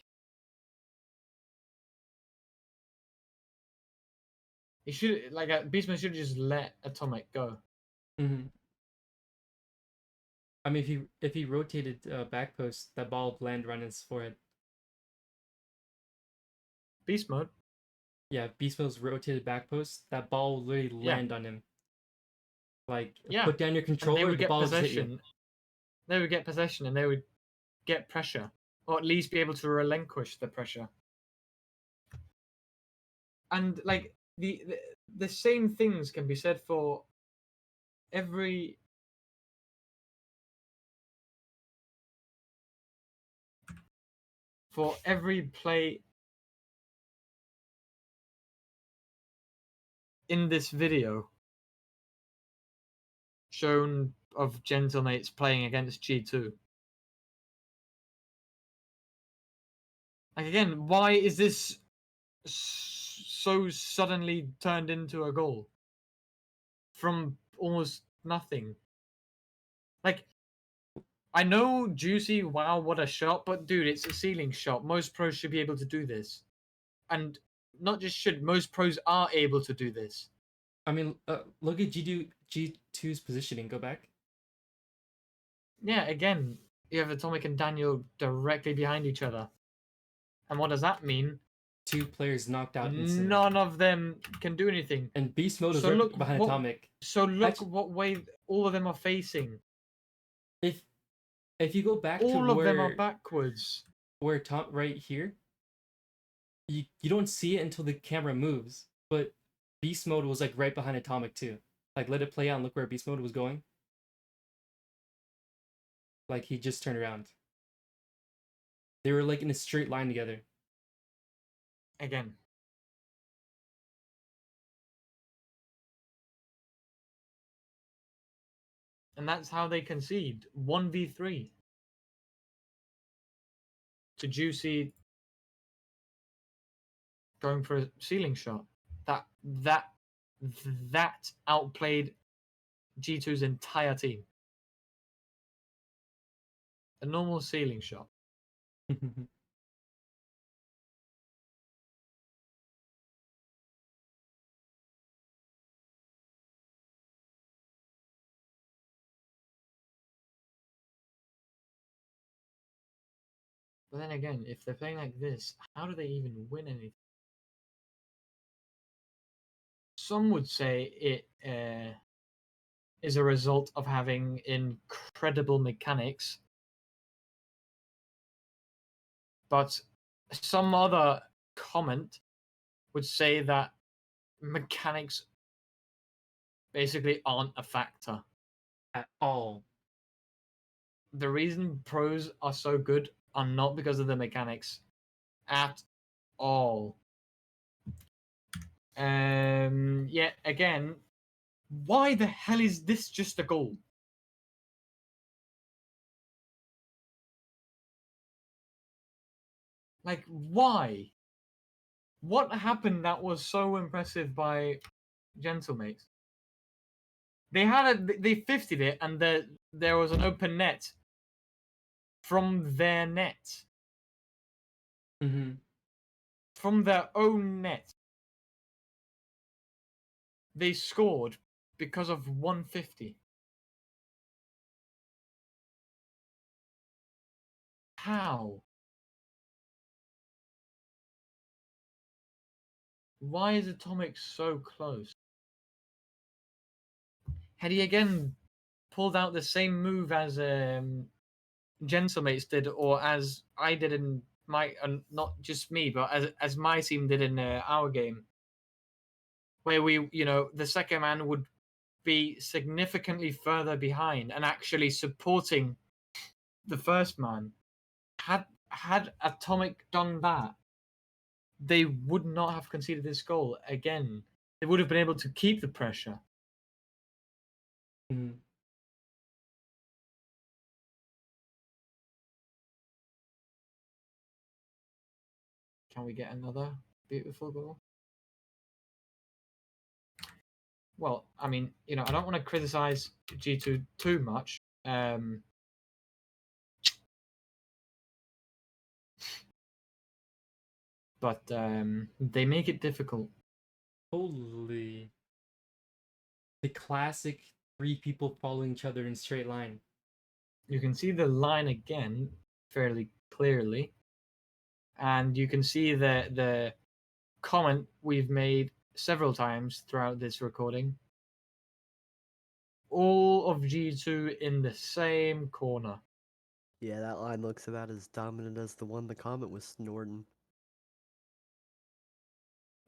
He should, like, beast mode should just let Atomic go. Mm-hmm. I mean, if he rotated back post, that ball would land right in his forehead. Beast mode. Yeah, beast mode's rotated back post. That ball would literally land on him. Like, Yeah. put down your controller, the ball just hit you. They would get possession and they would get pressure, or at least be able to relinquish the pressure. And like the same things can be said for every play in this video shown of Gentlemates playing against G2. Like, again, why is this so suddenly turned into a goal from almost nothing? Like, I know Juicy, wow, what a shot, but dude, it's a ceiling shot. Most pros should be able to do this. And not just should, most pros are able to do this. I mean, look at G2's positioning. Go back. Yeah, again, you have Atomic and Daniel directly behind each other. And what does that mean? 2 players knocked out instantly. None of them can do anything. And beast mode is So right look behind Atomic. So look what way all of them are facing. If you go back all to of them are backwards. Where Tom right here, you don't see it until the camera moves. But beast mode was like right behind Atomic too. Like, let it play out and look where beast mode was going. Like, he just turned around. They were like in a straight line together. Again. And that's how they concede. 1v3. To Juicy going for a ceiling shot. That outplayed G2's entire team. A normal ceiling shot. But then again, if they're playing like this, how do they even win anything? Some would say it is a result of having incredible mechanics, but some other comment would say that mechanics basically aren't a factor At all. The reason pros are so good are not because of the mechanics at all. Yeah, again, why the hell is this just a goal? Like, why? What happened that was so impressive by Gentlemates? They 50'd it, and there was an open net from their net. Mm-hmm. From their own net. They scored because of 150. How? Why is Atomic so close? Had he again pulled out the same move as Gentlemates did, or as I did in my, not just me, but as my team did in our game, where we, the second man would be significantly further behind and actually supporting the first man. Had Atomic done that, they would not have conceded this goal again. They would have been able to keep the pressure. Mhm. Can we get another beautiful goal? Well, I mean, I don't want to criticize G2 too much. But they make it difficult. Holy. The classic 3 people following each other in straight line. You can see the line again fairly clearly. And you can see the comment we've made several times throughout this recording. All of G2 in the same corner. Yeah, that line looks about as dominant as the one the comment was snorting.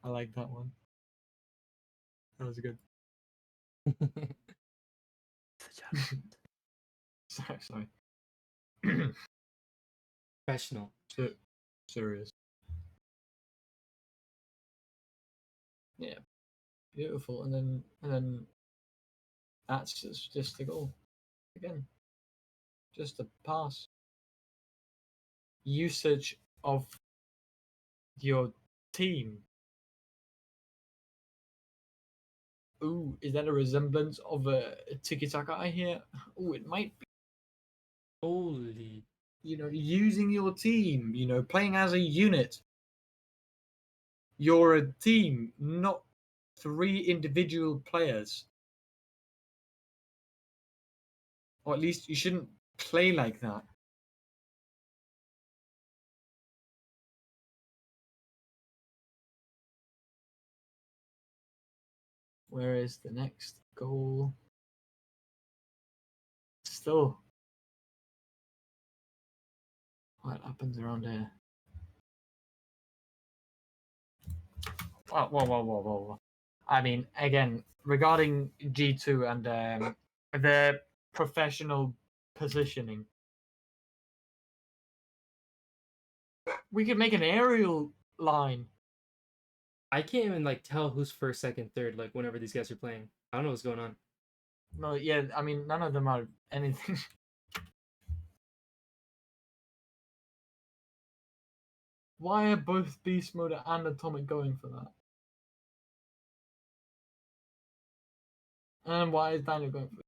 I like that one. That was good. Sorry. Professional. Serious. Yeah, beautiful. And then that's just a goal. Again, just a pass. Usage of your team. Ooh, is that a resemblance of a tiki-taka I hear? Ooh, it might be. Holy. Using your team, playing as a unit. You're a team, not 3 individual players. Or at least you shouldn't play like that. Where is the next goal? Still. What happens around here? Whoa. I mean, again, regarding G2 and their professional positioning, we could make an aerial line. I can't even tell who's first, second, third, whenever these guys are playing. I don't know what's going on. No, yeah, I mean, none of them are anything. Why are both Beast Mode and Atomic going for that? And why is Daniel going for it?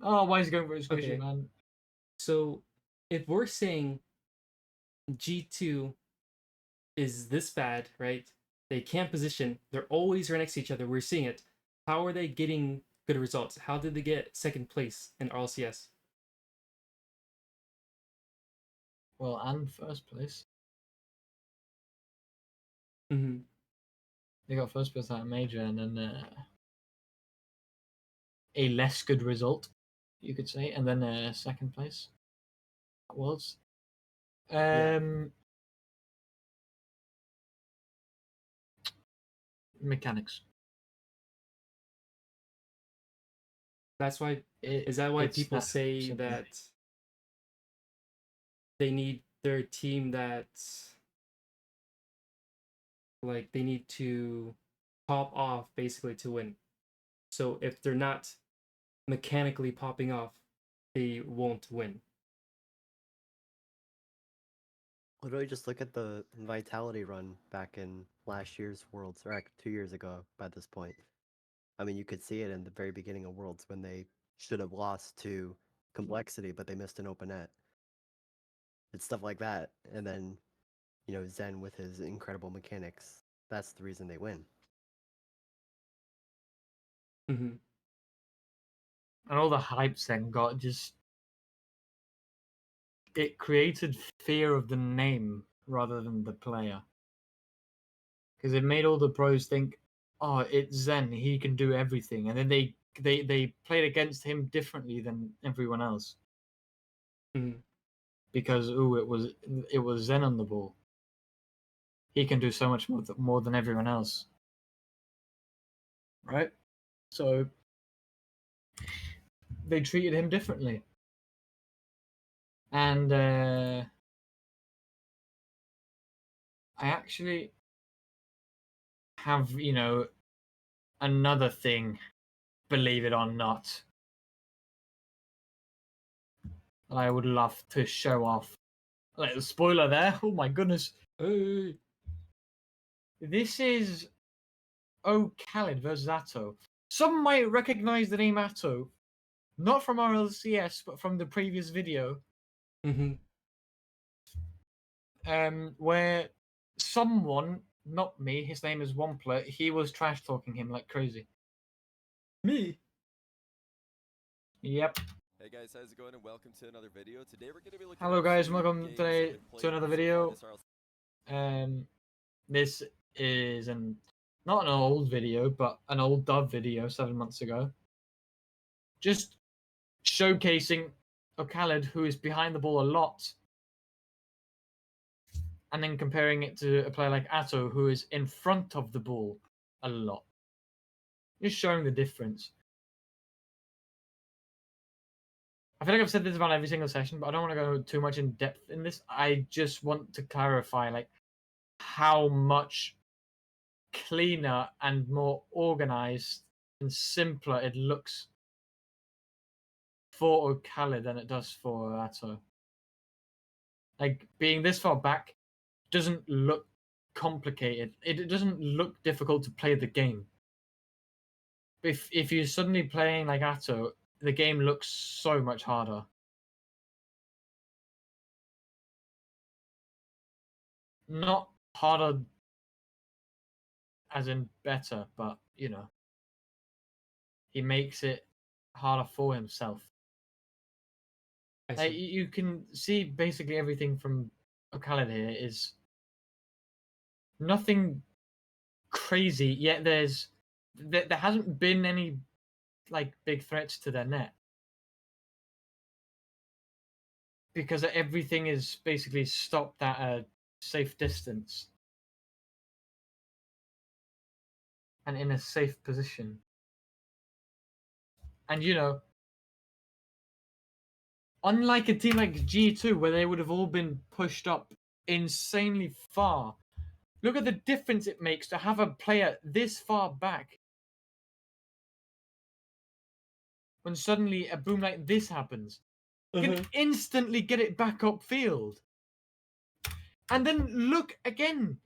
Oh, why is he going for his squishy, Okay. man? So, if we're saying G2 is this bad, right? They can't position. They're always right next to each other. We're seeing it. How are they getting good results? How did they get second place in RLCS? Well, and first place. Mm-hmm. They got first place at a major, and then a less good result, you could say, and then second place at Worlds. Mechanics. That's why. Is that why people say simple. that they need their team that they need to pop off basically to win? So if they're not mechanically popping off, they won't win. Literally, just look at the Vitality run back in last year's Worlds, or 2 years ago by this point. I mean, you could see it in the very beginning of Worlds when they should have lost to Complexity, but they missed an open net. It's stuff like that. And then, Zen with his incredible mechanics, that's the reason they win. Mm-hmm. And all the hype Zen got it created fear of the name rather than the player. because it made all the pros think, oh, it's Zen, he can do everything, and then they played against him differently than everyone else because it was Zen on the ball. He can do so much more than everyone else, right? So they treated him differently, and I actually have, another thing, believe it or not, that I would love to show off. Like the spoiler there. Oh my goodness. Hey. This is oKhaliD versus Atow. Some might recognize the name Atow, not from RLCS, but from the previous video. Where someone, not me, his name is Wampler, he was trash talking him like crazy. Me? Yep. Hey guys, how's it going? And welcome to another video. Today we're going to be looking Hello at guys, two welcome games today that we've to another played so video. far this RLCS. This is not an old video, but an old dub video 7 months ago. Just showcasing oKhaliD, who is behind the ball a lot, and then comparing it to a player like Atow, who is in front of the ball a lot. Just showing the difference. I feel like I've said this about every single session, but I don't want to go too much in depth in this. I just want to clarify, like, how much cleaner and more organized and simpler it looks for oKhaliD than it does for Atow. Like, being this far back doesn't look complicated. It doesn't look difficult to play the game. If you're suddenly playing like Atow, the game looks so much harder. Not harder as in better, but he makes it harder for himself. Like, you can see basically everything from oKhaliD here is nothing crazy, yet there hasn't been any like big threats to their net. Because everything is basically stopped at a safe distance. And in a safe position. And unlike a team like G2, where they would have all been pushed up insanely far, look at the difference it makes to have a player this far back. When suddenly a boom like this happens, you can instantly get it back upfield. And then look again,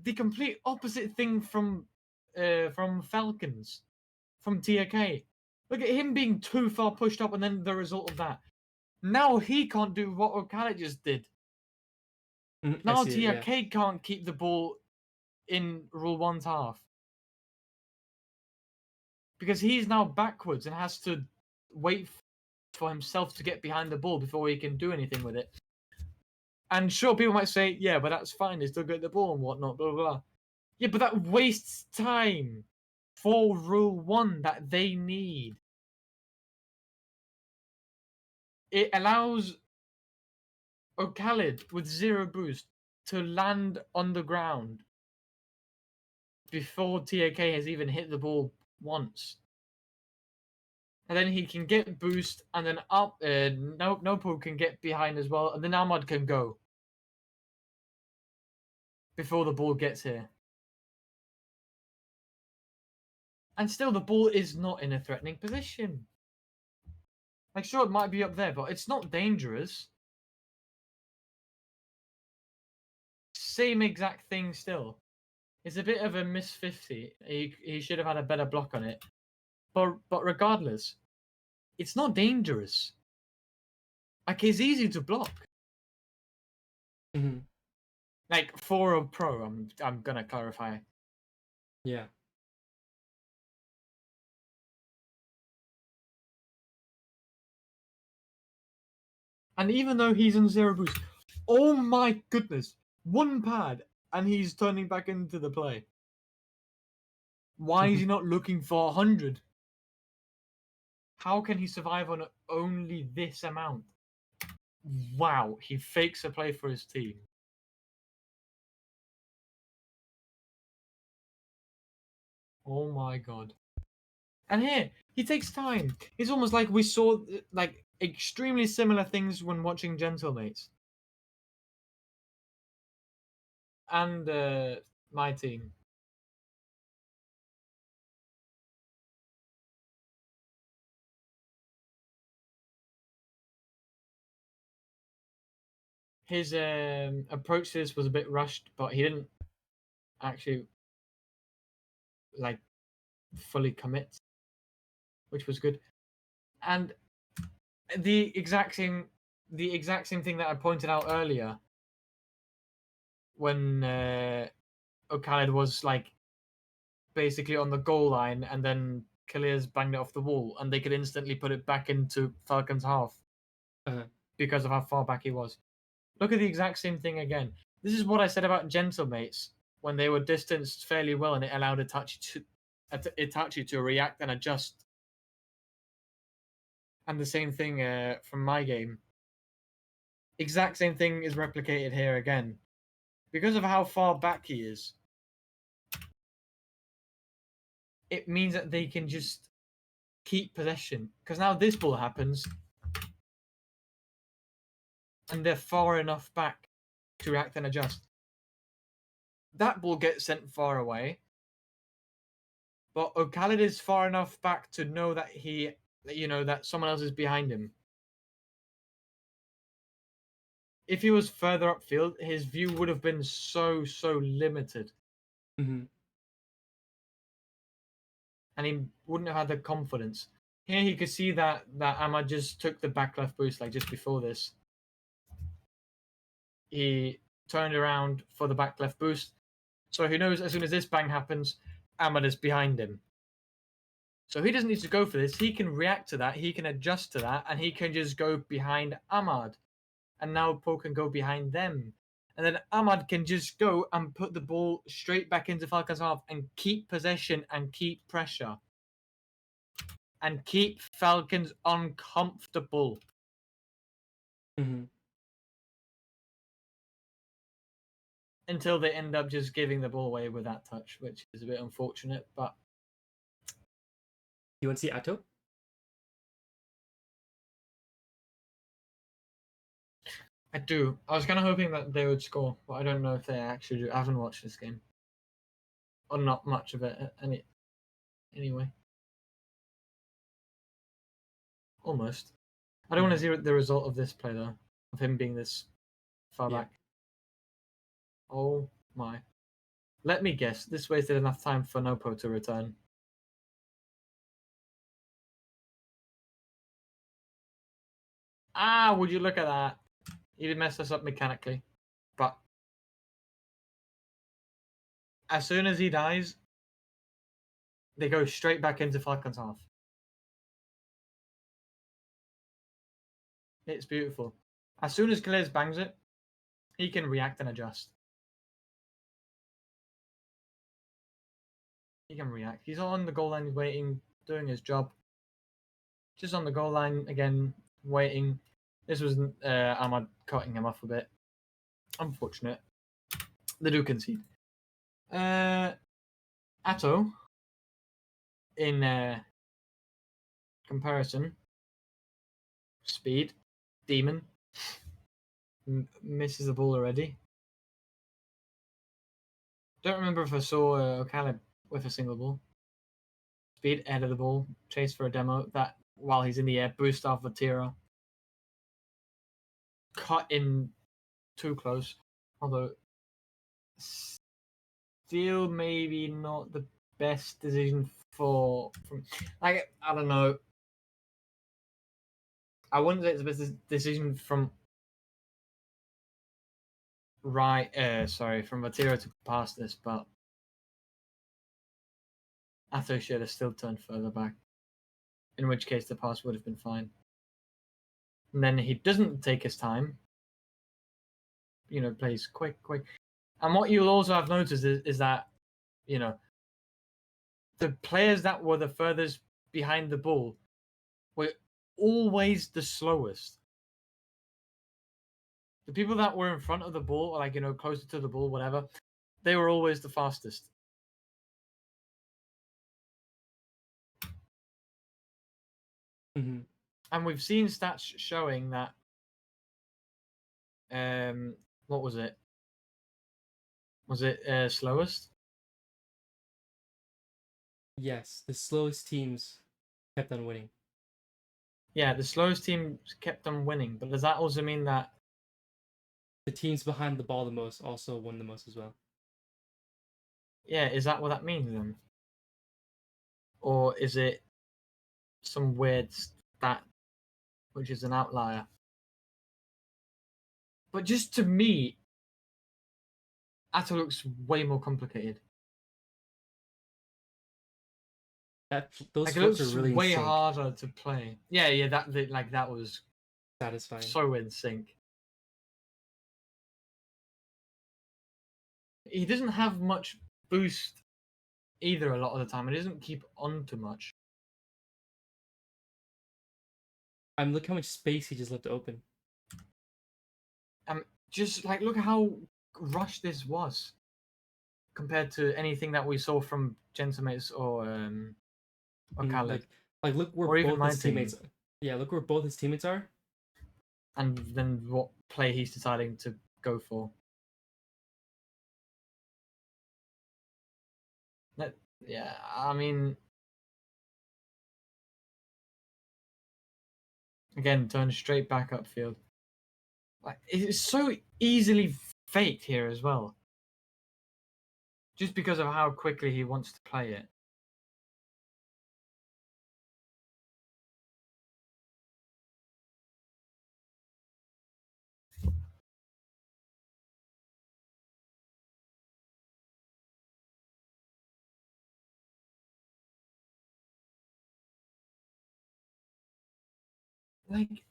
the complete opposite thing from Falcons, from TK. Look at him being too far pushed up, and then the result of that. Now he can't do what oKhaliD just did. Now TK can't keep the ball in Rule 1's half. Because he's now backwards and has to wait for himself to get behind the ball before he can do anything with it. And sure, people might say, yeah, but that's fine, they still get the ball and whatnot, blah, blah, blah. Yeah, but that wastes time for Rule 1 that they need. It allows oKhaliD with 0 boost to land on the ground before TAK has even hit the ball once. And then he can get boost, and then up. Nopo can get behind as well, and then Ahmad can go before the ball gets here. And still, the ball is not in a threatening position. Like, sure, it might be up there, but it's not dangerous. Same exact thing still. It's a bit of a miss 50. He should have had a better block on it. But regardless, it's not dangerous. Like, it's easy to block. Like, for a pro, I'm gonna clarify. Yeah. And even though he's on 0 boost, oh my goodness, 1 pad and he's turning back into the play. Why is he not looking for 100? How can he survive on only this amount? Wow, he fakes a play for his team. Oh my god. And here, he takes time. It's almost like we saw like extremely similar things when watching Gentlemates. And my team. His approach to this was a bit rushed, but he didn't actually like fully commit, which was good. And the exact same thing that I pointed out earlier when oKhaliD was like basically on the goal line and then Kalia's banged it off the wall and they could instantly put it back into Falcon's half because of how far back he was. Look at the exact same thing again. This is what I said about Gentlemates when they were distanced fairly well and it allowed Itachi to react and adjust. And the same thing from my game. Exact same thing is replicated here again. Because of how far back he is, it means that they can just keep possession. Because now this ball happens, and they're far enough back to react and adjust. That ball gets sent far away, but oKhaliD is far enough back to know that that someone else is behind him. If he was further upfield, his view would have been so limited. Mm-hmm. And he wouldn't have had the confidence. Here he could see that Ahmad just took the back left boost like just before this. He turned around for the back left boost. So he knows as soon as this bang happens, Ahmad is behind him. So he doesn't need to go for this. He can react to that. He can adjust to that. And he can just go behind Ahmad. And now Po can go behind them. And then Ahmad can just go and put the ball straight back into Falcon's half and keep possession and keep pressure. And keep Falcons uncomfortable. Mm-hmm. Until they end up just giving the ball away with that touch, which is a bit unfortunate. But You want to see Atow? I do. I was kind of hoping that they would score, but I don't know if they actually do. I haven't watched this game. Or not much of it anyway. Almost. I don't want to see the result of this play, though. Of him being this far back. Oh, my. Let me guess. This wasted enough time for Nopo to return. Ah, would you look at that? He did mess us up mechanically. But as soon as he dies, they go straight back into Falcon's half. It's beautiful. As soon as Calais bangs it, he can react and adjust. He can react. He's on the goal line waiting, doing his job. Just on the goal line again, waiting. This was Ahmad cutting him off a bit. Unfortunate. They do concede. Atow, in comparison, speed, demon, misses the ball already. Don't remember if I saw oKhaliD with a single ball. Speed, ahead of the ball, chase for a demo. That while he's in the air, boost off Vatira. Cut in too close. Although, still maybe not the best decision from I don't know. I wouldn't say it's the best decision from from Vatira to pass this, but Atow should have still turned further back. In which case the pass would have been fine. And then he doesn't take his time. Plays quick. And what you'll also have noticed is that, you know, the players that were the furthest behind the ball were always the slowest. The people that were in front of the ball, like, you know, closer to the ball, whatever, they were always the fastest. Mm-hmm. And we've seen stats showing that, what was it? Was it slowest? Yes, the slowest teams kept on winning. Yeah, the slowest team kept on winning, but does that also mean that The teams behind the ball the most also won the most as well. yeah, is that what that means then? Or is it some weird stat which is an outlier? But just to me, Atow looks way more complicated. Those Like, it flips are looks really in way sync. harder to play. Yeah, that was Satisfying. so in sync. He doesn't have much boost either a lot of the time. He doesn't keep on too much. I'm look how much space he just left open. Just like look at how rushed this was compared to anything that we saw from Gentleman's or oKhaliD, Like look where or even both my his team. teammates. Yeah, look where both his teammates are. And then what play he's deciding to go for. Yeah, I mean, again, turn straight back upfield. Like, it's so easily faked here as well, just because of how quickly he wants to play it. Like,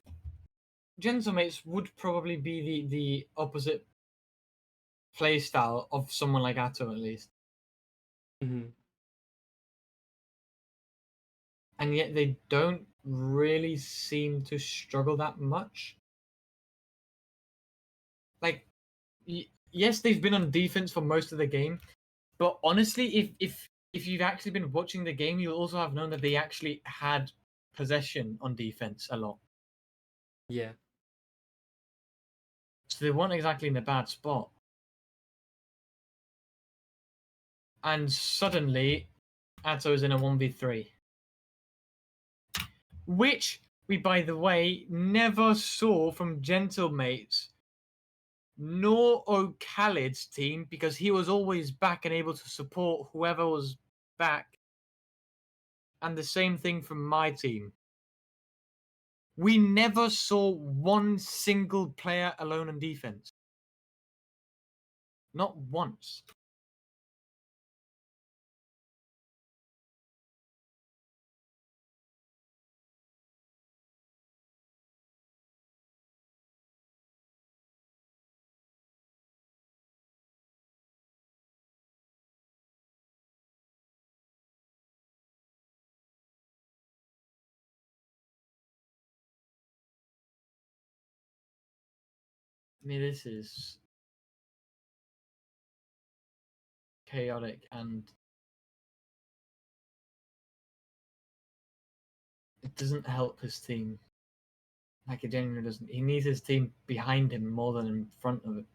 Gentlemates would probably be the opposite play style of someone like Atow, at least. Mm-hmm. And yet they don't really seem to struggle that much. Like, yes, they've been on defense for most of the game, but honestly, if you've actually been watching the game, you'll also have known that they actually had possession on defense a lot. Yeah. So they weren't exactly in a bad spot. And suddenly, Atow's in a 1v3. Which we, by the way, never saw from Gentlemates nor oKhaliD's team, because he was always back and able to support whoever was back. And the same thing from my team. We never saw one single player alone on defense. Not once. I mean, this is chaotic, and it doesn't help his team. Like, it genuinely doesn't. He needs his team behind him more than in front of him.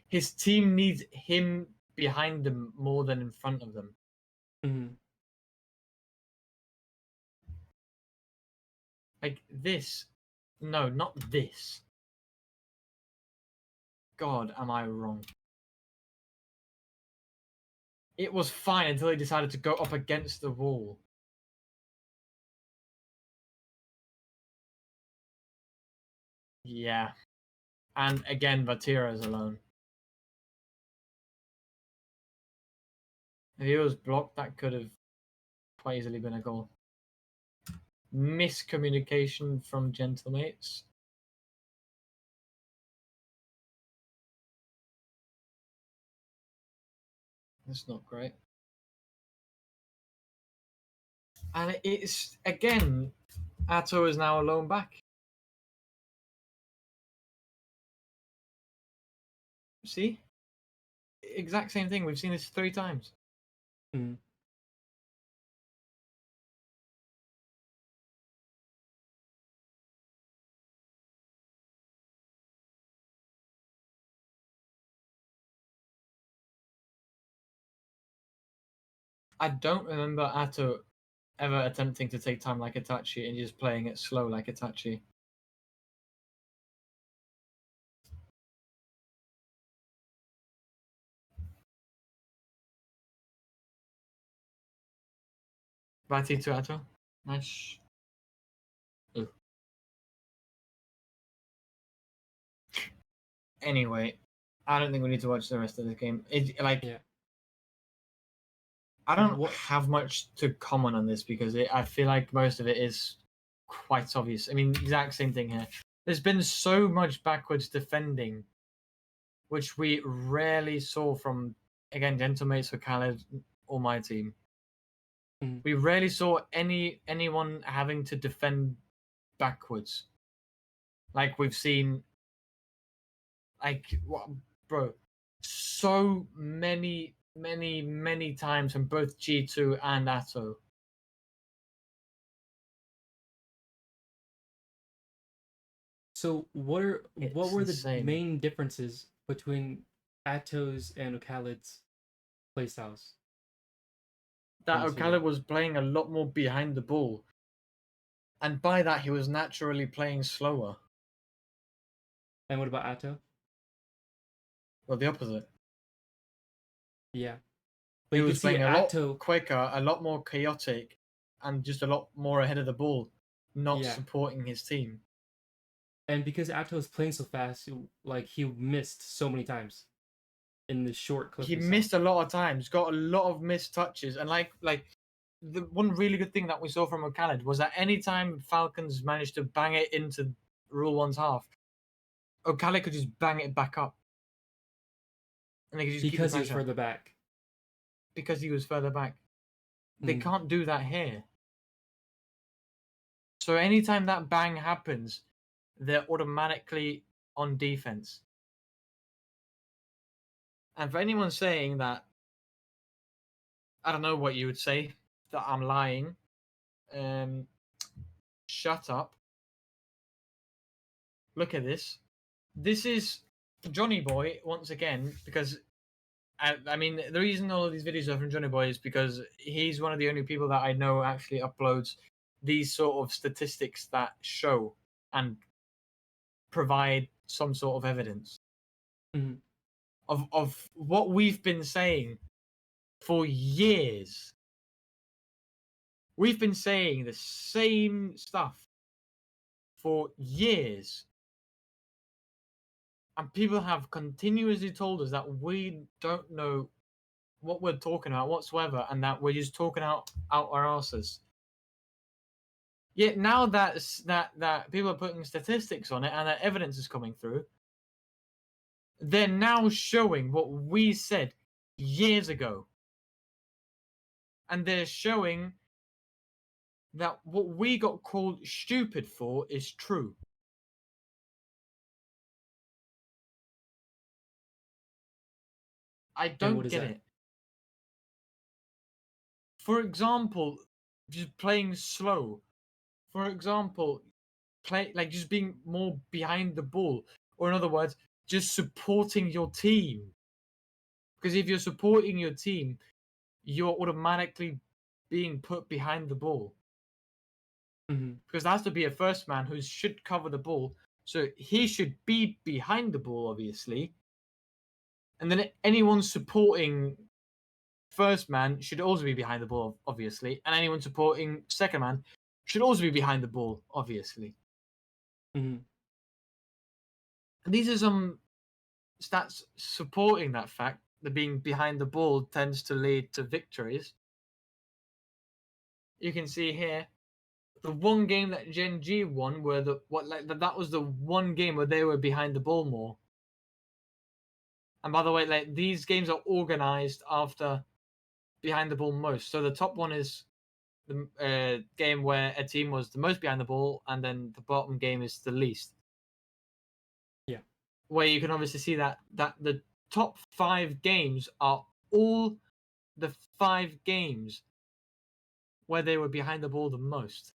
His team needs him behind them more than in front of them. Mm-hmm. Like this. No, not this. God, am I wrong? It was fine until he decided to go up against the wall. Yeah. And again, Vatira is alone. If he was blocked, that could have quite easily been a goal. Miscommunication from Gentlemates. It's not great. And it's, again, Atow is now alone back. See? Exact same thing. We've seen this 3 times. Mm. I don't remember Atow ever attempting to take time like Itachi and just playing it slow like Itachi. Righty to Atow. Nice. Ooh. Anyway, I don't think we need to watch the rest of the game. Yeah. I don't have much to comment on this because I feel like most of it is quite obvious. I mean, exact same thing here. There's been so much backwards defending, which we rarely saw from, again, Gentlemates or oKhaliD or my team. Mm. We rarely saw anyone having to defend backwards. Like we've seen, like, what, bro, so many times from both G2 and Atow. So what were the insane. main differences between Attow's and oKhaliD's playstyles? That in this oKhaliD video? was playing a lot more behind the ball. And by that, he was naturally playing slower. And what about Atow? Well, the opposite. Yeah. But He you can was see playing a lot Atow, quicker, a lot more chaotic, and just a lot more ahead of the ball, not Yeah. supporting his team. and because Atow was playing so fast, he missed so many times in the short clip. He we saw. missed a lot of times, got a lot of missed touches, and like the one really good thing that we saw from oKhaliD was that anytime Falcons managed to bang it into Rule 1's half, oKhaliD could just bang it back up. And they could just keep the because he was pressure. further back. Because he was further back. They Mm. can't do that here. So anytime that bang happens, they're automatically on defense. And for anyone saying that, I don't know what you would say, that I'm lying, shut up. Look at this. This is Johnny Boy, once again, because I mean, the reason all of these videos are from Johnny Boy is because he's one of the only people that I know actually uploads these sort of statistics that show and provide some sort of evidence Mhm. of what we've been saying for years. We've been saying the same stuff for years. And people have continuously told us that we don't know what we're talking about whatsoever, and that we're just talking out our asses. Yet now that people are putting statistics on it and that evidence is coming through, they're now showing what we said years ago. And they're showing that what we got called stupid for is true. I don't get it. For example, just playing slow. For example, just being more behind the ball. Or in other words, just supporting your team. Because if you're supporting your team, you're automatically being put behind the ball. Mm-hmm. Because there has to be a first man who should cover the ball. So he should be behind the ball, obviously. And then anyone supporting first man should also be behind the ball, obviously. And anyone supporting second man should also be behind the ball, obviously. Mm-hmm. And these are some stats supporting that fact that being behind the ball tends to lead to victories. You can see here the one game that Gen G won were that was the one game where they were behind the ball more. And by the way, like these games are organized after behind the ball most. So the top one is the game where a team was the most behind the ball, and then the bottom game is the least. Yeah. Where you can obviously see that the top 5 games are all the 5 games where they were behind the ball the most.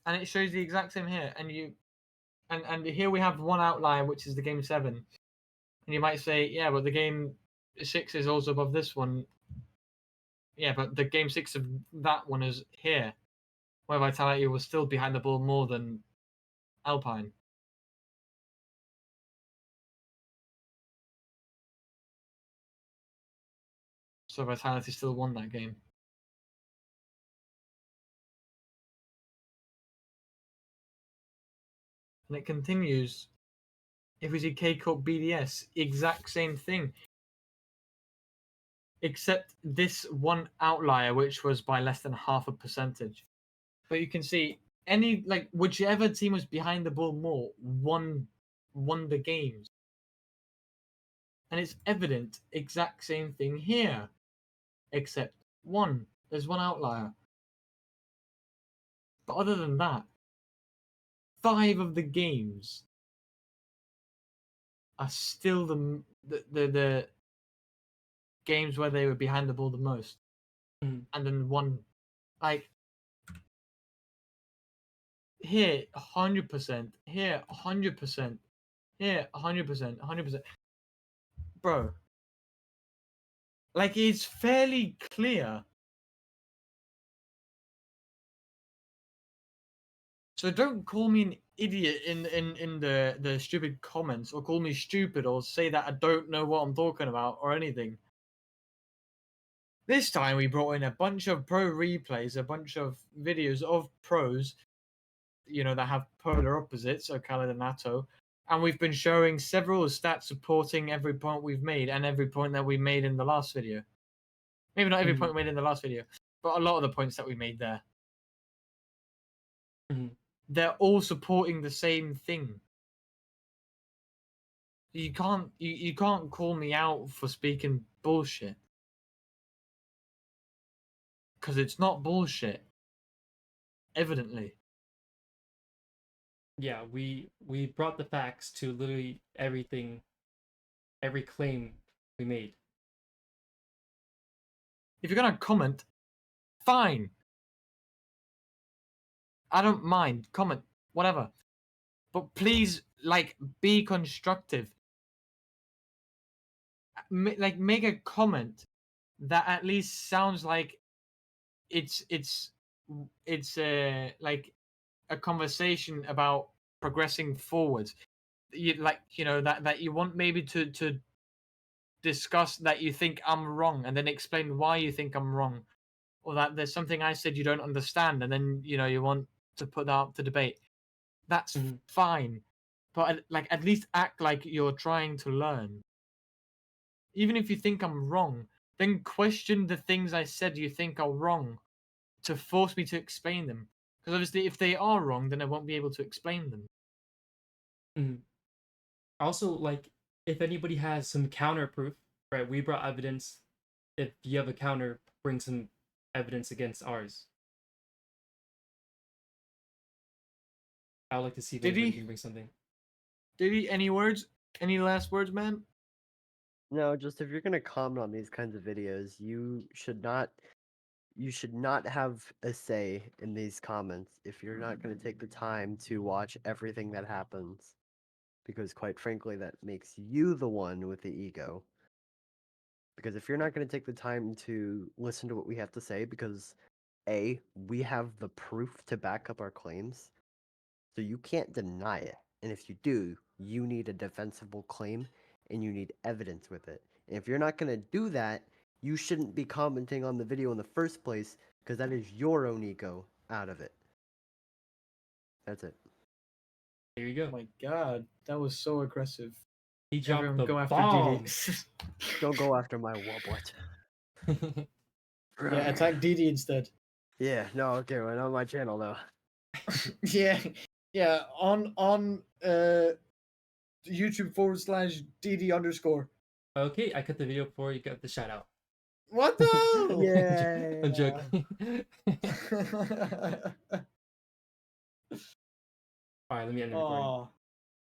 And it shows the exact same here. And here we have one outlier, which is the game 7. And you might say, yeah, but the game 6 is also above this one. Yeah, but the game 6 of that one is here, where Vitality was still behind the ball more than Alpine. So Vitality still won that game. And it continues. If we see K-Corp BDS, exact same thing. Except this one outlier, which was by less than 0.5%. But you can see whichever team was behind the ball more won the games. And it's evident, exact same thing here. Except there's one outlier. But other than that, 5 of the games are still the games where they were behind the ball the most. Mm. And then one, like, here 100%, here 100%, here 100%, 100%. Bro, like, it's fairly clear. So don't call me an idiot in the stupid comments, or call me stupid, or say that I don't know what I'm talking about or anything. This time we brought in a bunch of pro replays, a bunch of videos of pros, that have polar opposites, oKhaliD and Atow, and we've been showing several stats supporting every point we've made and every point that we made in the last video. Maybe not every point we made in the last video, but a lot of the points that we made there. They're all supporting the same thing. You can't call me out for speaking bullshit, because it's not bullshit, evidently. Yeah, we brought the facts to literally everything, every claim we made. If you're gonna comment, fine. I don't mind. Comment, whatever. But please, be constructive. Make a comment that at least sounds like it's a conversation about progressing forward. That you want maybe to discuss that you think I'm wrong, and then explain why you think I'm wrong, or that there's something I said you don't understand, and then you want to put that up to debate. That's fine, but at least act like you're trying to learn. Even if you think I'm wrong, then question the things I said you think are wrong, to force me to explain them. Because obviously, if they are wrong, then I won't be able to explain them. Also, if anybody has some counter proof, right? We brought evidence. If you have a counter, bring some evidence against ours. I would like to see if anybody can bring something. Did he? Any words? Any last words, man? No, just if you're gonna comment on these kinds of videos, you should not have a say in these comments if you're not gonna take the time to watch everything that happens. Because quite frankly, that makes you the one with the ego. Because if you're not gonna take the time to listen to what we have to say, because A, we have the proof to back up our claims, so you can't deny it. And if you do, you need a defensible claim and you need evidence with it. And if you're not going to do that, you shouldn't be commenting on the video in the first place, because that is your own ego out of it. That's it. There you go. Oh my god, that was so aggressive. He dropped Everyone the go after bomb. DD. Don't go after my wobblet. Yeah, attack DD instead. Yeah, no, okay, well, on my channel though. Yeah. Yeah, on YouTube /DD_. Okay, I cut the video before you got the shout out. What the? I'm joking. All right, let me end the recording. Oh.